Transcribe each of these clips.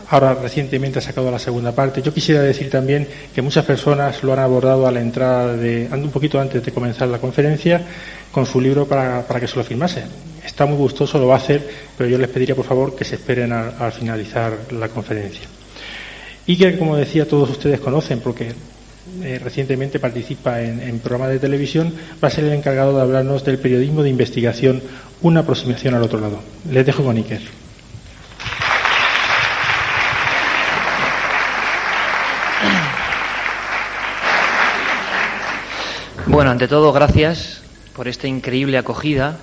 ahora recientemente ha sacado la segunda parte. Yo quisiera decir también que muchas personas lo han abordado a la entrada un poquito antes de comenzar la conferencia, con su libro para que se lo firmase. Está muy gustoso, lo va a hacer, pero yo les pediría por favor que se esperen al finalizar la conferencia. Iker, como decía, todos ustedes conocen porque recientemente participa en programas de televisión, va a ser el encargado de hablarnos del periodismo de investigación, una aproximación al otro lado. Les dejo con Iker. Bueno, ante todo, gracias por esta increíble acogida.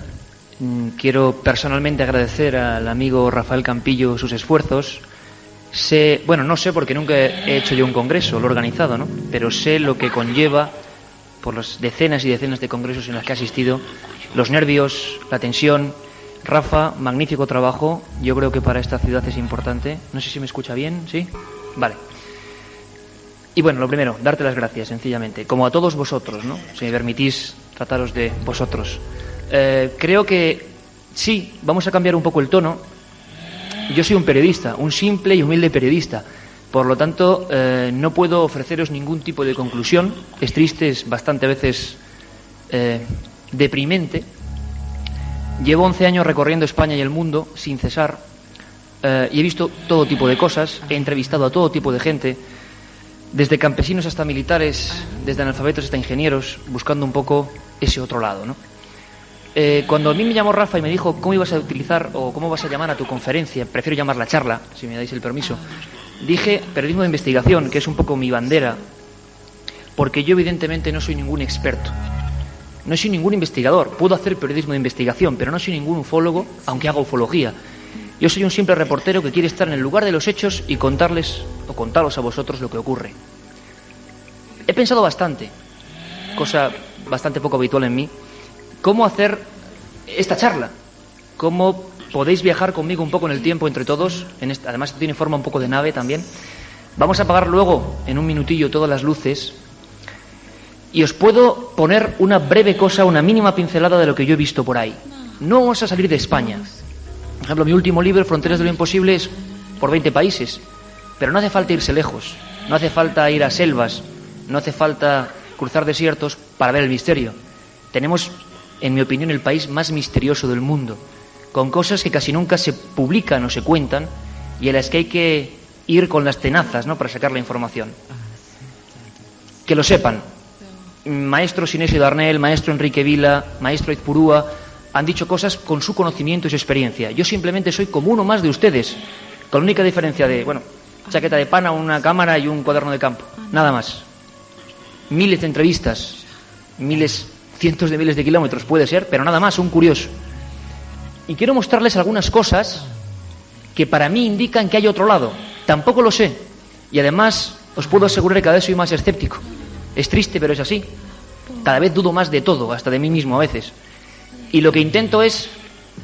Quiero personalmente agradecer al amigo Rafael Campillo sus esfuerzos. No sé porque nunca he hecho yo un congreso, lo he organizado, ¿no? Pero sé lo que conlleva, por las decenas y decenas de congresos en los que he asistido, los nervios, la tensión. Rafa, magnífico trabajo. Yo creo que para esta ciudad es importante. No sé si me escucha bien, ¿sí? Vale. Y bueno, lo primero, darte las gracias, sencillamente. Como a todos vosotros, ¿no? Si me permitís trataros de vosotros. Creo que sí, vamos a cambiar un poco el tono. Yo soy un periodista, un simple y humilde periodista. Por lo tanto, no puedo ofreceros ningún tipo de conclusión. Es triste, es bastante a veces deprimente. Llevo 11 años recorriendo España y el mundo sin cesar. Y he visto todo tipo de cosas. He entrevistado a todo tipo de gente. Desde campesinos hasta militares, desde analfabetos hasta ingenieros, buscando un poco ese otro lado, ¿no? Cuando a mí me llamó Rafa y me dijo cómo ibas a utilizar o cómo vas a llamar a tu conferencia, prefiero llamarla charla, si me dais el permiso, dije periodismo de investigación, que es un poco mi bandera, porque yo evidentemente no soy ningún experto, no soy ningún investigador, puedo hacer periodismo de investigación, pero no soy ningún ufólogo, aunque haga ufología. Yo soy un simple reportero que quiere estar en el lugar de los hechos y contarles o contaros a vosotros lo que ocurre. He pensado bastante, cosa bastante poco habitual en mí, cómo hacer esta charla, cómo podéis viajar conmigo un poco en el tiempo entre todos. Además tiene forma un poco de nave también. Vamos a apagar luego en un minutillo todas las luces y os puedo poner una breve cosa, una mínima pincelada de lo que yo he visto por ahí. No vamos a salir de España. Por ejemplo, mi último libro, Fronteras de lo Imposible, es por 20 países. Pero no hace falta irse lejos, no hace falta ir a selvas, no hace falta cruzar desiertos para ver el misterio. Tenemos, en mi opinión, el país más misterioso del mundo, con cosas que casi nunca se publican o se cuentan y en las que hay que ir con las tenazas, ¿no?, para sacar la información. Que lo sepan. Maestro Sinesio Darnell, maestro Enrique Vila, maestro Izpurúa han dicho cosas con su conocimiento y su experiencia. Yo simplemente soy como uno más de ustedes, con la única diferencia de, chaqueta de pana, una cámara y un cuaderno de campo. Nada más. Miles de entrevistas, cientos de miles de kilómetros puede ser, pero nada más, un curioso. Y quiero mostrarles algunas cosas que para mí indican que hay otro lado. Tampoco lo sé. Y además os puedo asegurar que cada vez soy más escéptico. Es triste, pero es así. Cada vez dudo más de todo, hasta de mí mismo a veces. Y lo que intento es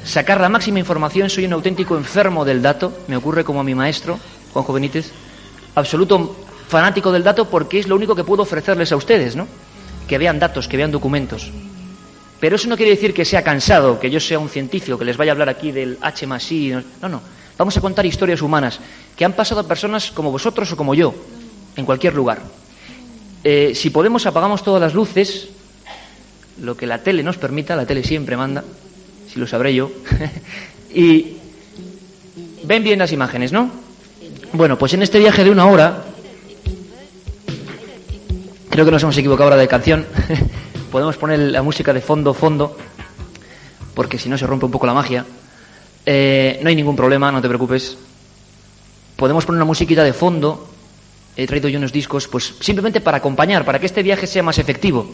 sacar la máxima información. Soy un auténtico enfermo del dato. Me ocurre como a mi maestro, Juanjo Benítez. Absoluto fanático del dato porque es lo único que puedo ofrecerles a ustedes, ¿no? Que vean datos, que vean documentos. Pero eso no quiere decir que sea cansado, que yo sea un científico, que les vaya a hablar aquí del H más I. No. Vamos a contar historias humanas que han pasado a personas como vosotros o como yo, en cualquier lugar. Si podemos, apagamos todas las luces, lo que la tele nos permita. La tele siempre manda, si lo sabré yo. Y ven bien las imágenes, ¿no? Bueno, pues en este viaje de 1 hora, creo que nos hemos equivocado ahora de canción. Podemos poner la música de fondo, porque si no se rompe un poco la magia. No hay ningún problema, no te preocupes. Podemos poner una musiquita de fondo. He traído yo unos discos, pues simplemente para acompañar, para que este viaje sea más efectivo.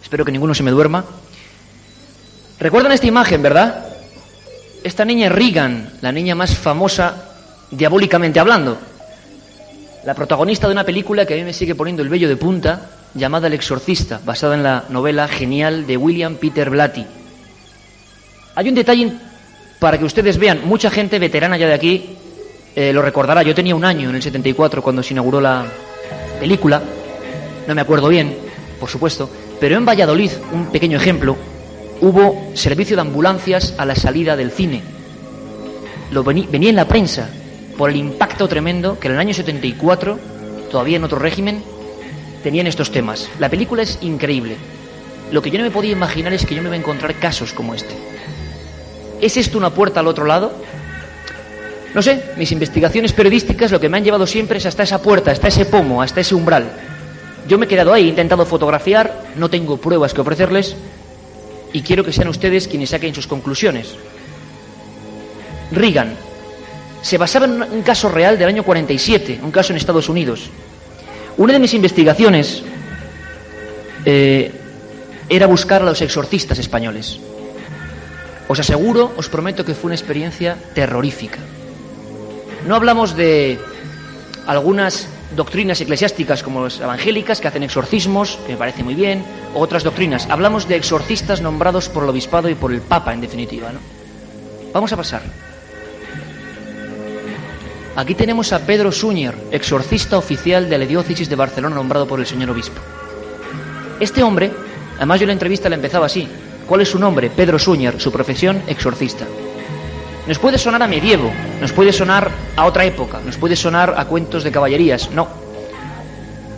Espero que ninguno se me duerma. ¿Recuerdan esta imagen, verdad? Esta niña es Regan, la niña más famosa diabólicamente hablando. La protagonista de una película que a mí me sigue poniendo el vello de punta, llamada El Exorcista, basada en la novela genial de William Peter Blatty. Hay un detalle para que ustedes vean. Mucha gente veterana ya de aquí lo recordará. Yo tenía 1 año en el 74 cuando se inauguró la película. No me acuerdo bien, por supuesto. Pero en Valladolid, un pequeño ejemplo, hubo servicio de ambulancias a la salida del cine. Venía en la prensa. por el impacto tremendo que en el año 74, todavía en otro régimen, tenían estos temas. La película es increíble. Lo que yo no me podía imaginar es que yo me iba a encontrar casos como este. ¿Es esto una puerta al otro lado? No sé, mis investigaciones periodísticas lo que me han llevado siempre es hasta esa puerta, hasta ese pomo, hasta ese umbral. Yo me he quedado ahí, he intentado fotografiar, no tengo pruebas que ofrecerles y quiero que sean ustedes quienes saquen sus conclusiones. Reagan se basaba en un caso real del año 47, un caso en Estados Unidos. Una de mis investigaciones era buscar a los exorcistas españoles. Os aseguro, os prometo que fue una experiencia terrorífica. No hablamos de algunas doctrinas eclesiásticas como las evangélicas que hacen exorcismos, que me parece muy bien, o otras doctrinas. Hablamos de exorcistas nombrados por el obispado y por el Papa, en definitiva, ¿no? Vamos a pasar. Aquí tenemos a Pedro Súñer, exorcista oficial de la diócesis de Barcelona, nombrado por el señor obispo. Este hombre, además yo la entrevista la empezaba así. ¿Cuál es su nombre? Pedro Súñer, su profesión, exorcista. Nos puede sonar a medievo, nos puede sonar a otra época, nos puede sonar a cuentos de caballerías. No.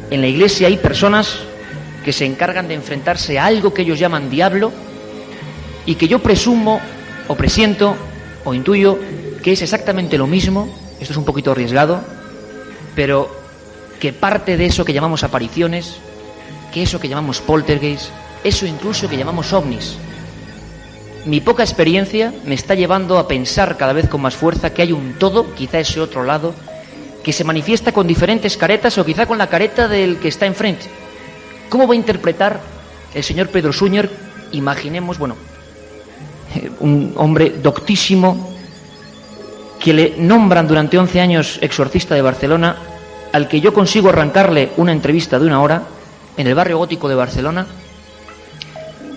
En la Iglesia hay personas que se encargan de enfrentarse a algo que ellos llaman diablo y que yo presumo, o presiento, o intuyo que es exactamente lo mismo. Esto es un poquito arriesgado, pero que parte de eso que llamamos apariciones, que eso que llamamos poltergeist, eso incluso que llamamos ovnis. Mi poca experiencia me está llevando a pensar cada vez con más fuerza que hay un todo, quizá ese otro lado, que se manifiesta con diferentes caretas o quizá con la careta del que está enfrente. ¿Cómo va a interpretar el señor Pedro Súñer? Imaginemos, un hombre doctísimo que le nombran durante 11 años exorcista de Barcelona, al que yo consigo arrancarle una entrevista de 1 hora en el barrio gótico de Barcelona.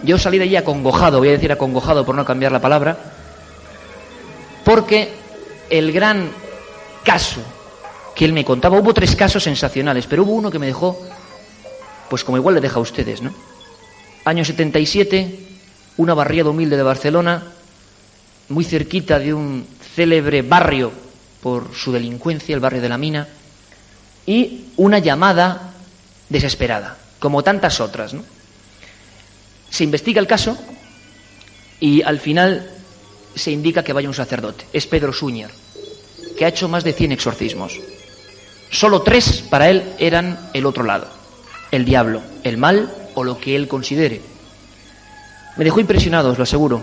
Yo salí de allí acongojado, voy a decir acongojado por no cambiar la palabra, porque el gran caso que él me contaba, hubo 3 casos sensacionales, pero hubo uno que me dejó, pues como igual le deja a ustedes, ¿no? Año 77, una barriada humilde de Barcelona, muy cerquita de un célebre barrio por su delincuencia, el barrio de la Mina, y una llamada desesperada, como tantas otras, ¿no? Se investiga el caso y al final se indica que vaya un sacerdote. Es Pedro Súñer, que ha hecho más de 100 exorcismos. Solo 3 para él eran el otro lado, el diablo, el mal o lo que él considere. Me dejó impresionado, os lo aseguro.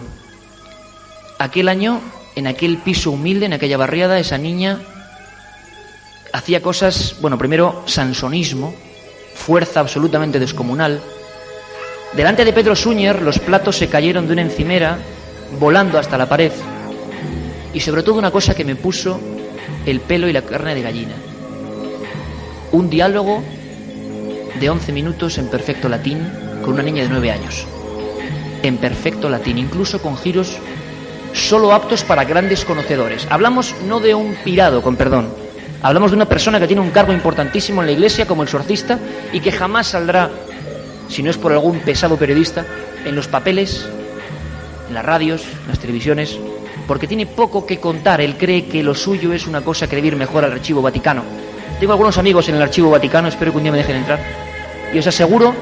Aquel año, en aquel piso humilde, en aquella barriada, esa niña hacía cosas, primero sansonismo, fuerza absolutamente descomunal. Delante de Pedro Súñer los platos se cayeron de una encimera, volando hasta la pared. Y sobre todo una cosa que me puso el pelo y la carne de gallina. Un diálogo de 11 minutos en perfecto latín con una niña de 9 años. En perfecto latín, incluso con giros solo aptos para grandes conocedores. Hablamos no de un pirado, con perdón. Hablamos de una persona que tiene un cargo importantísimo en la Iglesia como exorcista y que jamás saldrá, si no es por algún pesado periodista, en los papeles, en las radios, en las televisiones, porque tiene poco que contar. Él cree que lo suyo es una cosa que debe ir mejor al Archivo Vaticano. Tengo algunos amigos en el Archivo Vaticano, espero que un día me dejen entrar, y os aseguro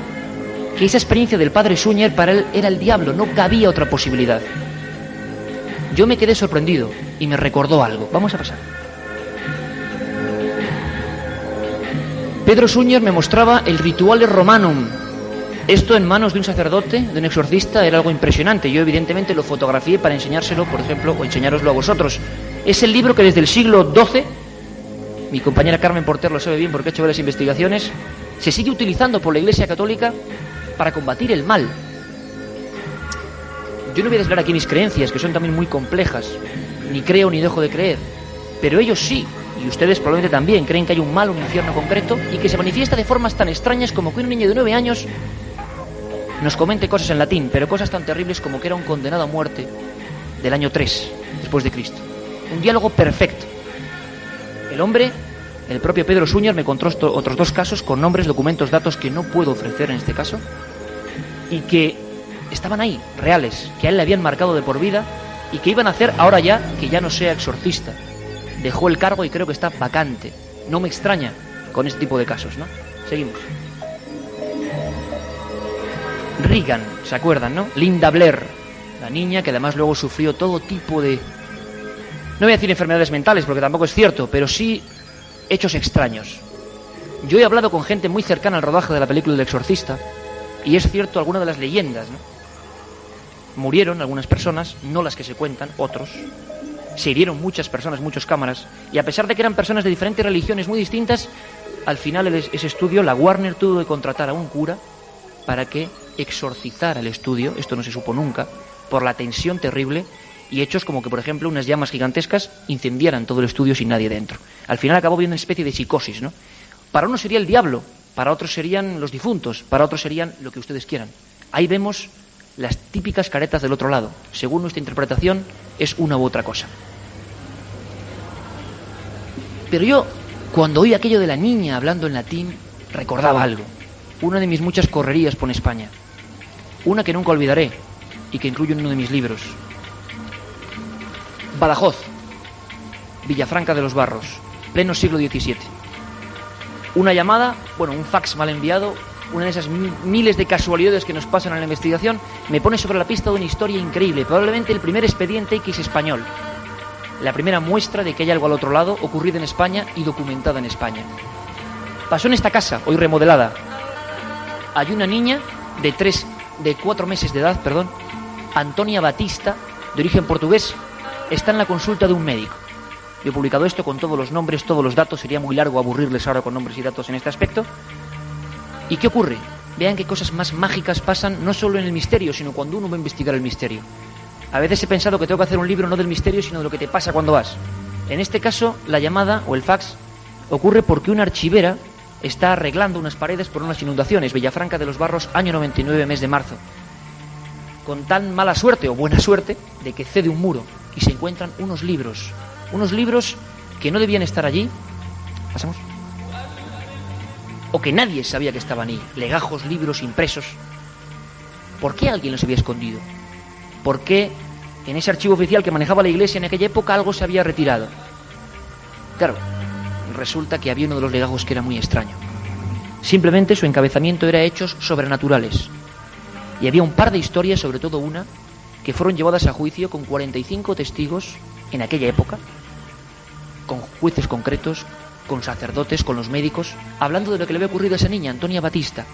que esa experiencia del padre Súñer para él era el diablo, no cabía otra posibilidad. Yo me quedé sorprendido y me recordó algo. Vamos a pasar. Pedro Súñer me mostraba el Rituale Romanum. Esto en manos de un sacerdote, de un exorcista, era algo impresionante. Yo evidentemente lo fotografié para enseñárselo, por ejemplo, o enseñároslo a vosotros. Es el libro que desde el siglo XII, mi compañera Carmen Porter lo sabe bien porque ha hecho varias investigaciones, se sigue utilizando por la Iglesia Católica para combatir el mal. Yo no voy a desvelar aquí mis creencias, que son también muy complejas. Ni creo ni dejo de creer. Pero ellos sí, y ustedes probablemente también, creen que hay un mal, un infierno concreto, y que se manifiesta de formas tan extrañas como que un niño de 9 años nos comente cosas en latín, pero cosas tan terribles como que era un condenado a muerte del año 3 después de Cristo. Un diálogo perfecto. El hombre, el propio Pedro Súñer, me contó otros 2 casos con nombres, documentos, datos que no puedo ofrecer en este caso, y que estaban ahí, reales, que a él le habían marcado de por vida y que iban a hacer ahora ya que ya no sea exorcista dejó el cargo y creo que está vacante. No me extraña con este tipo de casos, ¿no? Seguimos. Reagan, ¿se acuerdan, no? Linda Blair, la niña que además luego sufrió todo tipo de... No voy a decir enfermedades mentales porque tampoco es cierto, pero sí hechos extraños. Yo he hablado con gente muy cercana al rodaje de la película El Exorcista y es cierto alguna de las leyendas, ¿no? Murieron algunas personas, no las que se cuentan, otros. Se hirieron muchas personas, muchas cámaras, y a pesar de que eran personas de diferentes religiones muy distintas, al final ese estudio, la Warner tuvo que contratar a un cura para que exorcizara el estudio, esto no se supo nunca, por la tensión terrible y hechos como que, por ejemplo, unas llamas gigantescas incendiaran todo el estudio sin nadie dentro. Al final acabó viendo una especie de psicosis, ¿no? Para unos sería el diablo, para otros serían los difuntos, para otros serían lo que ustedes quieran. Ahí vemos las típicas caretas del otro lado. Según nuestra interpretación, es una u otra cosa. Pero yo, cuando oí aquello de la niña hablando en latín, recordaba algo. Una de mis muchas correrías por España. Una que nunca olvidaré y que incluyo en uno de mis libros. Badajoz, Villafranca de los Barros, pleno siglo XVII. Una llamada, un fax mal enviado, una de esas miles de casualidades que nos pasan en la investigación, me pone sobre la pista de una historia increíble, probablemente el primer expediente X español. La primera muestra de que hay algo al otro lado, ocurrido en España y documentada en España. Pasó en esta casa, hoy remodelada. Hay una niña de 4 meses de edad, Antonia Batista, de origen portugués, está en la consulta de un médico. Yo he publicado esto con todos los nombres, todos los datos, sería muy largo aburrirles ahora con nombres y datos en este aspecto. ¿Y qué ocurre? Vean qué cosas más mágicas pasan, no solo en el misterio, sino cuando uno va a investigar el misterio. A veces he pensado que tengo que hacer un libro no del misterio, sino de lo que te pasa cuando vas. En este caso, la llamada o el fax ocurre porque una archivera está arreglando unas paredes por unas inundaciones. Villafranca de los Barros, año 99, mes de marzo. Con tan mala suerte o buena suerte de que cede un muro y se encuentran unos libros que no debían estar allí. ¿Pasamos? O que nadie sabía que estaban ahí. Legajos, libros impresos. ¿Por qué alguien los había escondido? ¿Por qué en ese archivo oficial que manejaba la Iglesia en aquella época algo se había retirado? Claro, resulta que había uno de los legajos que era muy extraño. Simplemente su encabezamiento era hechos sobrenaturales. Y había un par de historias, sobre todo una, que fueron llevadas a juicio con 45 testigos en aquella época, con jueces concretos, con sacerdotes, con los médicos, hablando de lo que le había ocurrido a esa niña, Antonia Batista.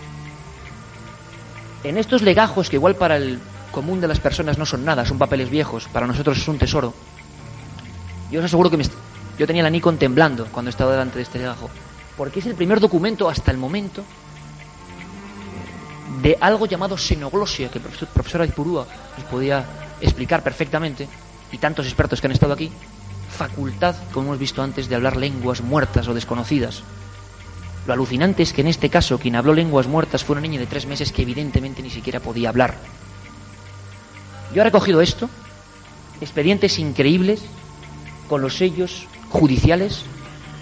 En estos legajos, que igual para el común de las personas no son nada, son papeles viejos, para nosotros es un tesoro. Yo os aseguro que yo tenía la Nikon temblando cuando estaba delante de este legajo, porque es el primer documento hasta el momento de algo llamado xenoglosia, que el profesor Aizpurúa nos podía explicar perfectamente, y tantos expertos que han estado aquí, facultad, como hemos visto antes, de hablar lenguas muertas o desconocidas. Lo alucinante es que en este caso quien habló lenguas muertas fue una niña de 3 meses que evidentemente ni siquiera podía hablar. Yo he recogido esto, expedientes increíbles, con los sellos judiciales,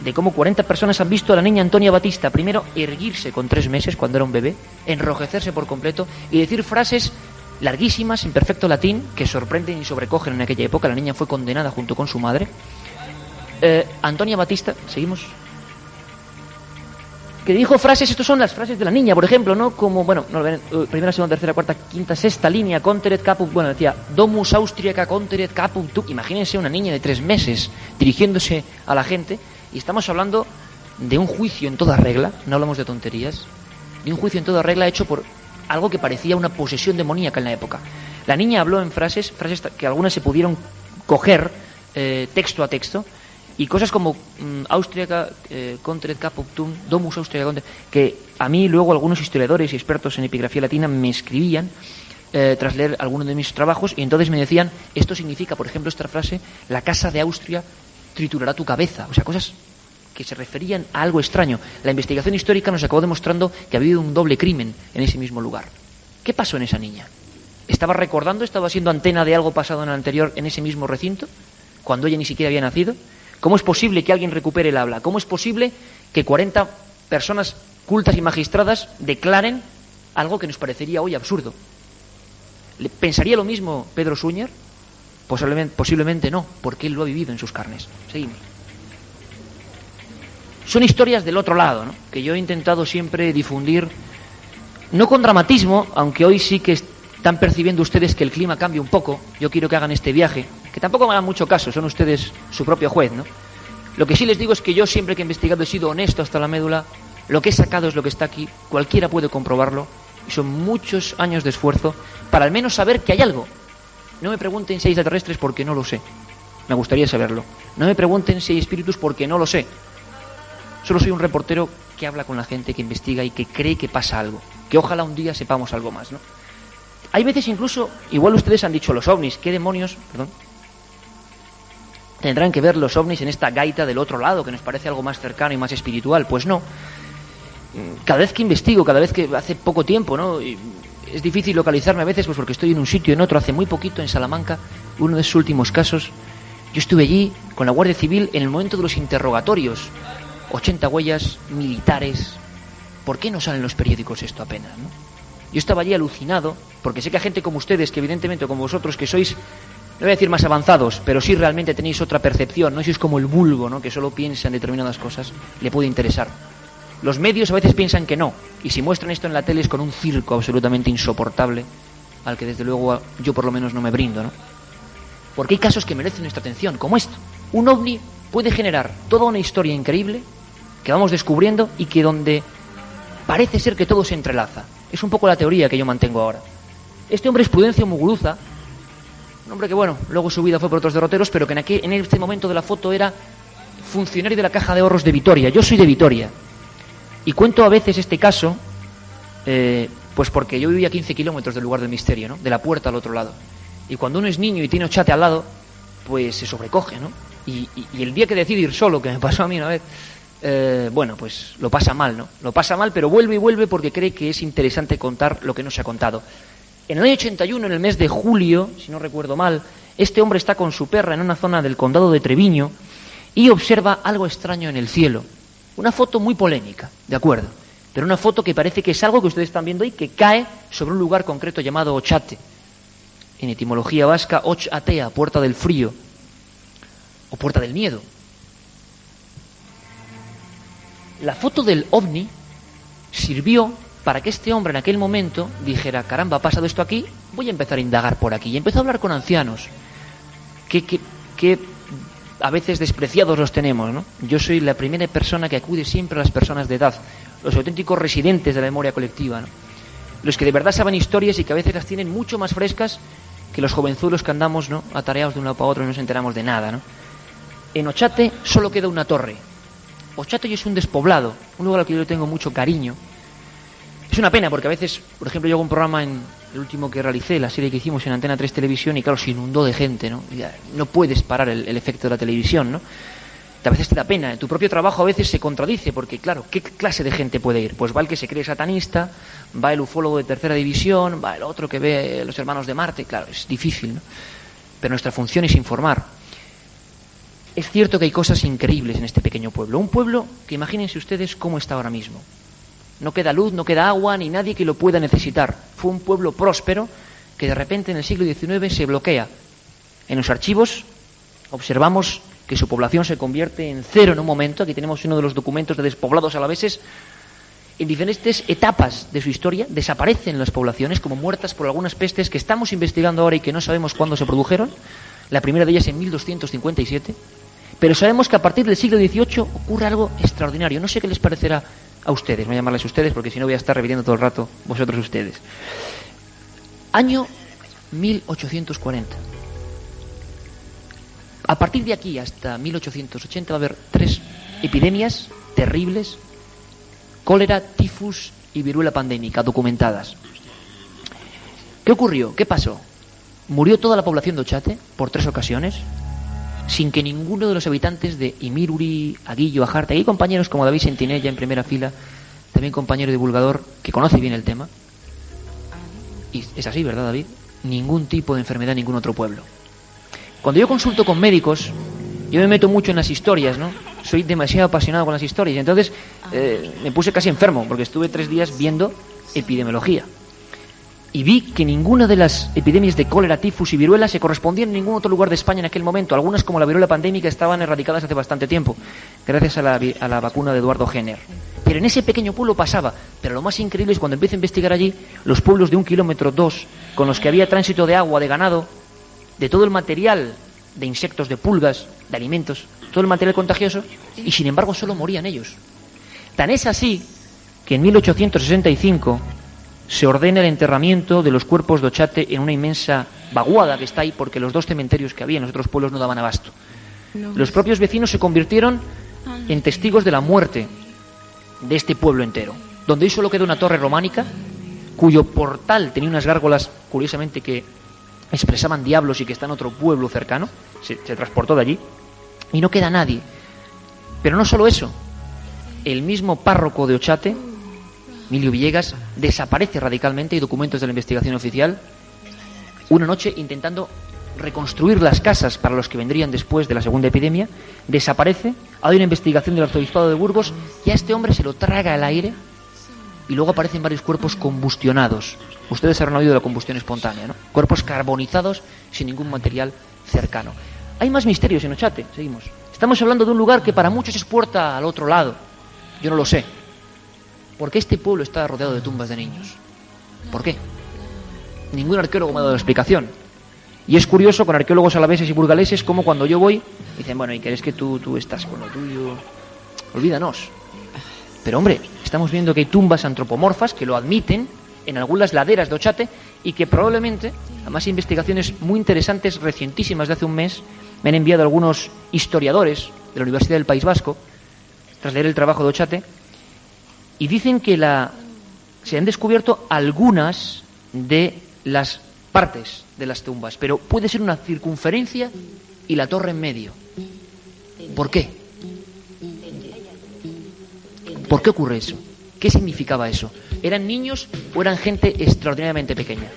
de cómo 40 personas han visto a la niña Antonia Batista primero erguirse con 3 meses cuando era un bebé, enrojecerse por completo y decir frases larguísimas en perfecto latín que sorprenden y sobrecogen en aquella época. La niña fue condenada junto con su madre. Antonia Batista, seguimos, que dijo frases, estas son las frases de la niña, por ejemplo, ¿no? Como, primera, segunda, tercera, cuarta, quinta, sexta línea, conteret caput, decía, domus austriaca conteret caput tuc. Imagínense una niña de 3 meses dirigiéndose a la gente, y estamos hablando de un juicio en toda regla, no hablamos de tonterías, de un juicio en toda regla hecho por algo que parecía una posesión demoníaca en la época. La niña habló en frases que algunas se pudieron coger texto a texto, y cosas como austriaca conteret caput tuc, domus austriaca conteret, que a mí luego algunos historiadores y expertos en epigrafía latina me escribían tras leer algunos de mis trabajos, y entonces me decían, esto significa, por ejemplo, esta frase, la casa de Austria triturará tu cabeza. O sea, cosas que se referían a algo extraño. La investigación histórica nos acabó demostrando que había habido un doble crimen en ese mismo lugar. ¿Qué pasó en esa niña? ¿Estaba recordando, estaba siendo antena de algo pasado en el anterior en ese mismo recinto, cuando ella ni siquiera había nacido? ¿Cómo es posible que alguien recupere el habla? ¿Cómo es posible que 40 personas cultas y magistradas declaren algo que nos parecería hoy absurdo? ¿Pensaría lo mismo Pedro Suñer? Posiblemente no, porque él lo ha vivido en sus carnes. Seguimos. son historias del otro lado, ¿no? Que yo he intentado siempre difundir, no con dramatismo, aunque hoy sí que están percibiendo ustedes que el clima cambia un poco. Yo quiero que hagan este viaje, que tampoco me hagan mucho caso, son ustedes su propio juez, ¿no? Lo que sí les digo es que yo siempre que he investigado he sido honesto hasta la médula. Lo que he sacado es lo que está aquí, cualquiera puede comprobarlo, y son muchos años de esfuerzo para al menos saber que hay algo. No me pregunten si hay extraterrestres porque no lo sé, me gustaría saberlo. No me pregunten si hay espíritus porque no lo sé. Solo soy un reportero que habla con la gente, que investiga y que cree que pasa algo, que ojalá un día sepamos algo más, ¿no? Hay veces incluso, igual ustedes han dicho los ovnis, ¿qué demonios, tendrán que ver los ovnis en esta gaita del otro lado, que nos parece algo más cercano y más espiritual? Pues no. Cada vez que investigo, cada vez que hace poco tiempo, ¿no? Y es difícil localizarme a veces, pues porque estoy en un sitio y en otro. Hace muy poquito en Salamanca, uno de sus últimos casos, yo estuve allí con la Guardia Civil en el momento de los interrogatorios. 80 huellas militares. ¿Por qué no salen los periódicos esto apenas, no? Yo estaba allí alucinado, porque sé que a gente como ustedes, que evidentemente como vosotros, que sois, no voy a decir más avanzados, pero sí realmente tenéis otra percepción, no sois como el vulgo, ¿no? Que solo piensa en determinadas cosas, le puede interesar. Los medios a veces piensan que no, y si muestran esto en la tele es con un circo absolutamente insoportable, al que desde luego yo por lo menos no me brindo, ¿no? Porque hay casos que merecen nuestra atención, como esto. Un ovni puede generar toda una historia increíble que vamos descubriendo y que donde parece ser que todo se entrelaza. Es un poco la teoría que yo mantengo ahora. Este hombre es Prudencio Muguruza, un hombre que, bueno, luego su vida fue por otros derroteros, pero que en este momento de la foto era funcionario de la Caja de Ahorros de Vitoria. Yo soy de Vitoria. Y cuento a veces este caso, pues porque yo vivía a 15 kilómetros del lugar del misterio, ¿no? De la puerta al otro lado. Y cuando uno es niño y tiene Ochate al lado, pues se sobrecoge, ¿no? Y el día que decide ir solo, que me pasó a mí una vez, bueno, pues lo pasa mal, ¿no? Lo pasa mal, pero vuelve y vuelve porque cree que es interesante contar lo que no se ha contado. En el año 81, en el mes de julio, si no recuerdo mal, este hombre está con su perra en una zona del condado de Treviño y observa algo extraño en el cielo. Una foto muy polémica, de acuerdo, pero una foto que parece que es algo que ustedes están viendo ahí, que cae sobre un lugar concreto llamado Ochate. En etimología vasca, Och Atea, puerta del frío, o puerta del miedo. La foto del ovni sirvió para que este hombre en aquel momento dijera, caramba, ha pasado esto aquí, voy a empezar a indagar por aquí. Y empezó a hablar con ancianos, que a veces despreciados los tenemos, ¿no? Yo soy la primera persona que acude siempre a las personas de edad, los auténticos residentes de la memoria colectiva, ¿no? Los que de verdad saben historias y que a veces las tienen mucho más frescas que los jovenzuelos que andamos, ¿no?, atareados de un lado para otro y no nos enteramos de nada, ¿no? En Ochate solo queda una torre. Ochate es un despoblado, un lugar al que yo le tengo mucho cariño. Es una pena porque a veces, por ejemplo, yo hago un programa en el último que realicé, la serie que hicimos en Antena 3 Televisión, y claro, se inundó de gente, ¿no? Y no puedes parar el efecto de la televisión, ¿no? A veces te da pena, tu propio trabajo a veces se contradice, porque claro, ¿qué clase de gente puede ir? Pues va el que se cree satanista, va el ufólogo de tercera división, va el otro que ve los hermanos de Marte, claro, es difícil, ¿no? Pero nuestra función es informar. Es cierto que hay cosas increíbles en este pequeño pueblo, un pueblo que imagínense ustedes cómo está ahora mismo. No queda luz, no queda agua, ni nadie que lo pueda necesitar. Fue un pueblo próspero que de repente en el siglo XIX se bloquea. En los archivos observamos que su población se convierte en cero en un momento. Aquí tenemos uno de los documentos de despoblados alaveses. En diferentes etapas de su historia desaparecen las poblaciones como muertas por algunas pestes que estamos investigando ahora y que no sabemos cuándo se produjeron. La primera de ellas en 1257. Pero sabemos que a partir del siglo XVIII ocurre algo extraordinario. No sé qué les parecerá a ustedes, voy a llamarles ustedes porque si no voy a estar repitiendo todo el rato vosotros ustedes. Año 1840. A partir de aquí hasta 1880 va a haber 3 epidemias terribles: cólera, tifus y viruela pandémica, documentadas. ¿Qué ocurrió? ¿Qué pasó? Murió toda la población de Ochate por 3 ocasiones, sin que ninguno de los habitantes de Imiruri, Aguillo, Ajarte, hay compañeros como David Sentinella en primera fila, también compañero divulgador que conoce bien el tema, y es así, ¿verdad, David? Ningún tipo de enfermedad en ningún otro pueblo. Cuando yo consulto con médicos, yo me meto mucho en las historias, ¿no? Soy demasiado apasionado con las historias, y entonces me puse casi enfermo, porque estuve 3 días viendo epidemiología. y vi que ninguna de las epidemias de cólera, tifus y viruela se correspondían en ningún otro lugar de España en aquel momento. Algunas, como la viruela pandémica, estaban erradicadas hace bastante tiempo, gracias a la vacuna de Eduardo Jenner. Pero en ese pequeño pueblo pasaba. Pero lo más increíble es cuando empiezo a investigar allí los pueblos de 1 kilómetro, 2, con los que había tránsito de agua, de ganado, de todo el material, de insectos, de pulgas, de alimentos, todo el material contagioso, y sin embargo solo morían ellos. Tan es así que en 1865 se ordena el enterramiento de los cuerpos de Ochate en una inmensa vaguada que está ahí, porque los 2 cementerios que había en los otros pueblos no daban abasto. Los propios vecinos se convirtieron en testigos de la muerte de este pueblo entero, donde hoy solo queda una torre románica, cuyo portal tenía unas gárgolas, curiosamente, que expresaban diablos y que está en otro pueblo cercano. Se transportó de allí y no queda nadie. Pero no solo eso, el mismo párroco de Ochate, Emilio Villegas, desaparece radicalmente. Hay documentos de la investigación oficial, una noche intentando reconstruir las casas para los que vendrían después de la segunda epidemia. Desaparece. Hay una investigación del arzobispado de Burgos y a este hombre se lo traga el aire y luego aparecen varios cuerpos combustionados. Ustedes habrán oído de la combustión espontánea, ¿no? Cuerpos carbonizados sin ningún material cercano. Hay más misterios en Ochate. Seguimos. Estamos hablando de un lugar que para muchos es puerta al otro lado. Yo no lo sé. ¿Por qué este pueblo está rodeado de tumbas de niños? ¿Por qué? Ningún arqueólogo me ha dado la explicación. Y es curioso, con arqueólogos alaveses y burgaleses, como cuando yo voy, dicen, bueno, ¿y querés que tú estás con lo tuyo? Olvídanos. Pero hombre, estamos viendo que hay tumbas antropomorfas que lo admiten en algunas laderas de Ochate y que probablemente, además investigaciones muy interesantes, recientísimas de hace un mes, me han enviado algunos historiadores de la Universidad del País Vasco, tras leer el trabajo de Ochate, y dicen que se han descubierto algunas de las partes de las tumbas, pero puede ser una circunferencia y la torre en medio. ¿Por qué? ¿Por qué ocurre eso? ¿Qué significaba eso? ¿Eran niños o eran gente extraordinariamente pequeña?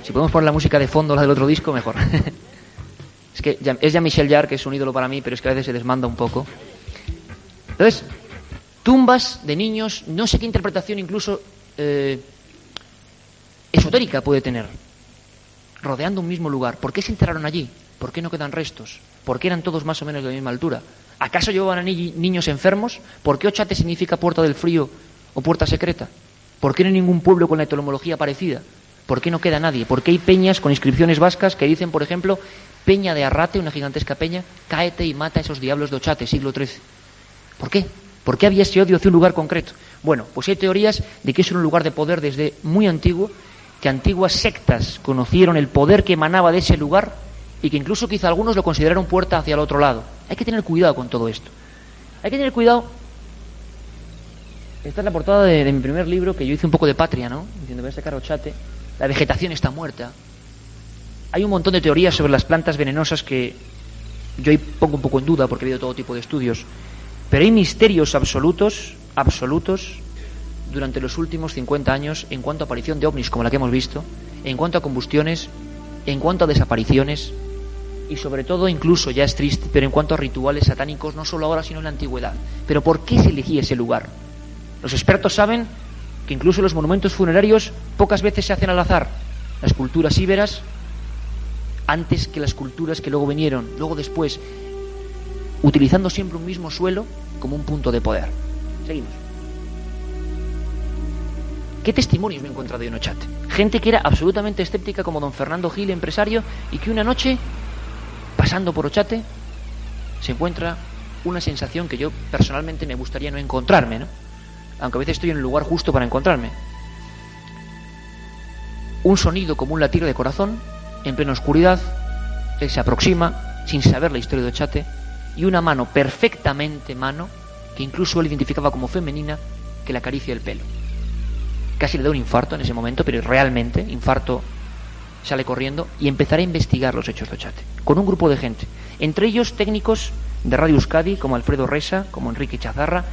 Si podemos poner la música de fondo, la del otro disco, mejor. Es que es Jean-Michel Jarre, que es un ídolo para mí, pero es que a veces se desmanda un poco. Entonces, tumbas de niños, no sé qué interpretación incluso esotérica puede tener, rodeando un mismo lugar. ¿Por qué se enterraron allí? ¿Por qué no quedan restos? ¿Por qué eran todos más o menos de la misma altura? ¿Acaso llevaban a niños enfermos? ¿Por qué Ochate significa puerta del frío o puerta secreta? ¿Por qué no hay ningún pueblo con la etimología parecida? ¿Por qué no queda nadie? ¿Por qué hay peñas con inscripciones vascas que dicen, por ejemplo, Peña de Arrate, una gigantesca peña, cáete y mata a esos diablos de Ochate, siglo XIII? ¿Por qué? ¿Por qué había ese odio hacia un lugar concreto? Bueno, pues hay teorías de que es un lugar de poder desde muy antiguo, que antiguas sectas conocieron el poder que emanaba de ese lugar y que incluso quizá algunos lo consideraron puerta hacia el otro lado. Hay que tener cuidado con todo esto. Hay que tener cuidado. Esta es la portada de mi primer libro, que yo hice un poco de patria, ¿no? Diciendo, voy a sacar Ochate. La vegetación está muerta. Hay un montón de teorías sobre las plantas venenosas que yo ahí pongo un poco en duda porque he habido todo tipo de estudios. Pero hay misterios absolutos, durante los últimos 50 años en cuanto a aparición de ovnis, como la que hemos visto, en cuanto a combustiones, en cuanto a desapariciones y sobre todo, incluso, ya es triste, pero en cuanto a rituales satánicos, no solo ahora sino en la antigüedad. Pero ¿por qué se elegía ese lugar? Los expertos saben que incluso los monumentos funerarios pocas veces se hacen al azar. Las culturas íberas, antes que las culturas que luego vinieron, luego después, utilizando siempre un mismo suelo como un punto de poder. Seguimos. ¿Qué testimonios me he encontrado yo en Ochate? Gente que era absolutamente escéptica, como don Fernando Gil, empresario, y que una noche, pasando por Ochate, se encuentra una sensación que yo personalmente me gustaría no encontrarme, ¿no? Aunque a veces estoy en el lugar justo para encontrarme. Un sonido como un latir de corazón, en plena oscuridad, él se aproxima, sin saber la historia de Ochate, y una mano, perfectamente mano, que incluso él identificaba como femenina, que le acaricia el pelo. Casi le da un infarto en ese momento, pero realmente, infarto, sale corriendo y empezará a investigar los hechos de Ochate, con un grupo de gente, entre ellos técnicos de Radio Euskadi, como Alfredo Resa, como Enrique Chazarra,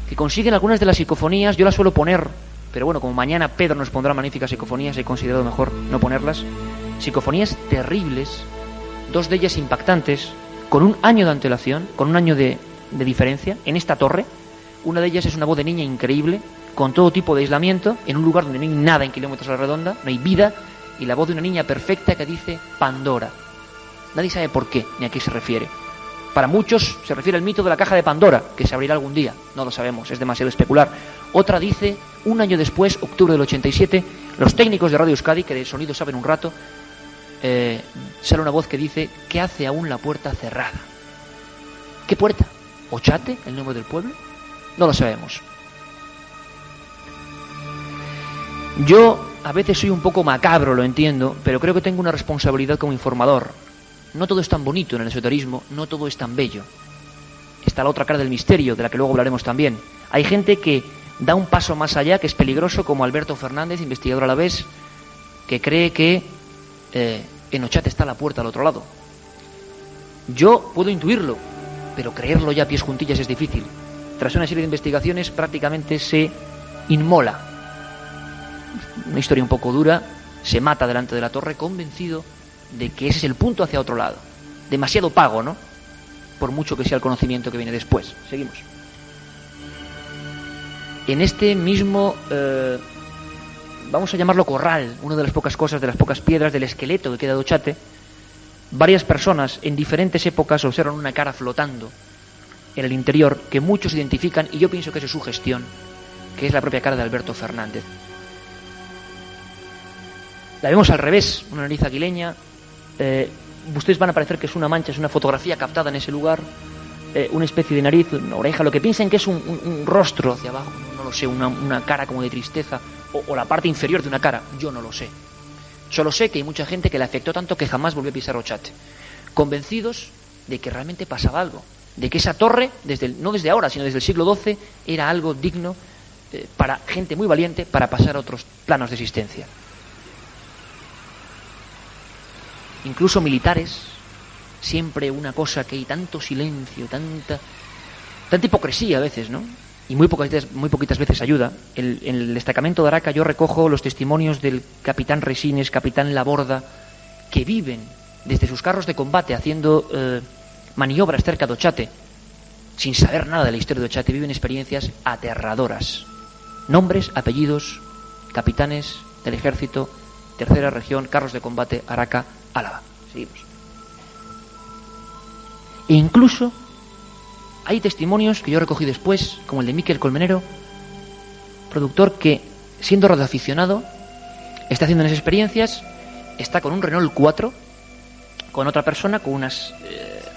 que consiguen algunas de las psicofonías. Yo las suelo poner, pero bueno, como mañana Pedro nos pondrá magníficas psicofonías, he considerado mejor no ponerlas. Psicofonías terribles, 2 de ellas impactantes, con un año de antelación, con un año de diferencia, en esta torre. Una de ellas es una voz de niña increíble, con todo tipo de aislamiento, en un lugar donde no hay nada en kilómetros a la redonda, no hay vida, y la voz de una niña perfecta que dice Pandora. Nadie sabe por qué ni a qué se refiere. Para muchos se refiere al mito de la caja de Pandora, que se abrirá algún día. No lo sabemos, es demasiado especular. Otra dice, un año después, octubre del 87, los técnicos de Radio Euskadi, que de sonido saben un rato, sale una voz que dice, ¿qué hace aún la puerta cerrada? ¿Qué puerta? ¿Ochate, el nombre del pueblo? No lo sabemos. Yo a veces soy un poco macabro, lo entiendo, pero creo que tengo una responsabilidad como informador. No todo es tan bonito en el esoterismo, no todo es tan bello. Está la otra cara del misterio, de la que luego hablaremos también. Hay gente que da un paso más allá, que es peligroso, como Alberto Fernández, investigador a la vez, que cree que en Ochate está la puerta al otro lado. Yo puedo intuirlo, pero creerlo ya a pies juntillas es difícil. Tras una serie de investigaciones prácticamente se inmola. Una historia un poco dura, se mata delante de la torre convencido de que ese es el punto hacia otro lado. Demasiado pago, ¿no? Por mucho que sea el conocimiento que viene después. Seguimos. En este mismo, vamos a llamarlo corral, una de las pocas cosas, de las pocas piedras del esqueleto que queda de Ochate, varias personas en diferentes épocas observan una cara flotando en el interior que muchos identifican, y yo pienso que es su gestión, que es la propia cara de Alberto Fernández. La vemos al revés, una nariz aguileña. Ustedes van a parecer que es una mancha, es una fotografía captada en ese lugar, una especie de nariz, una oreja, lo que piensen que es un rostro hacia abajo, no lo sé, una cara como de tristeza, o la parte inferior de una cara, yo no lo sé. Solo sé que hay mucha gente que le afectó tanto que jamás volvió a pisar Ochate, convencidos de que realmente pasaba algo, de que esa torre, no desde ahora, sino desde el siglo XII, era algo digno para gente muy valiente para pasar a otros planos de existencia. Incluso militares, siempre una cosa que hay tanto silencio, tanta hipocresía a veces, ¿no? Y muy poquitas veces ayuda. En el destacamento de Araca yo recojo los testimonios del capitán Resines, capitán Laborda, que viven desde sus carros de combate haciendo maniobras cerca de Ochate, sin saber nada de la historia de Ochate, viven experiencias aterradoras. Nombres, apellidos, capitanes del ejército, tercera región, carros de combate, Araca, Álava. Seguimos. E incluso hay testimonios que yo recogí después, como el de Miquel Colmenero, productor que, siendo radioaficionado, está haciendo unas experiencias, está con un Renault 4, con otra persona, con unas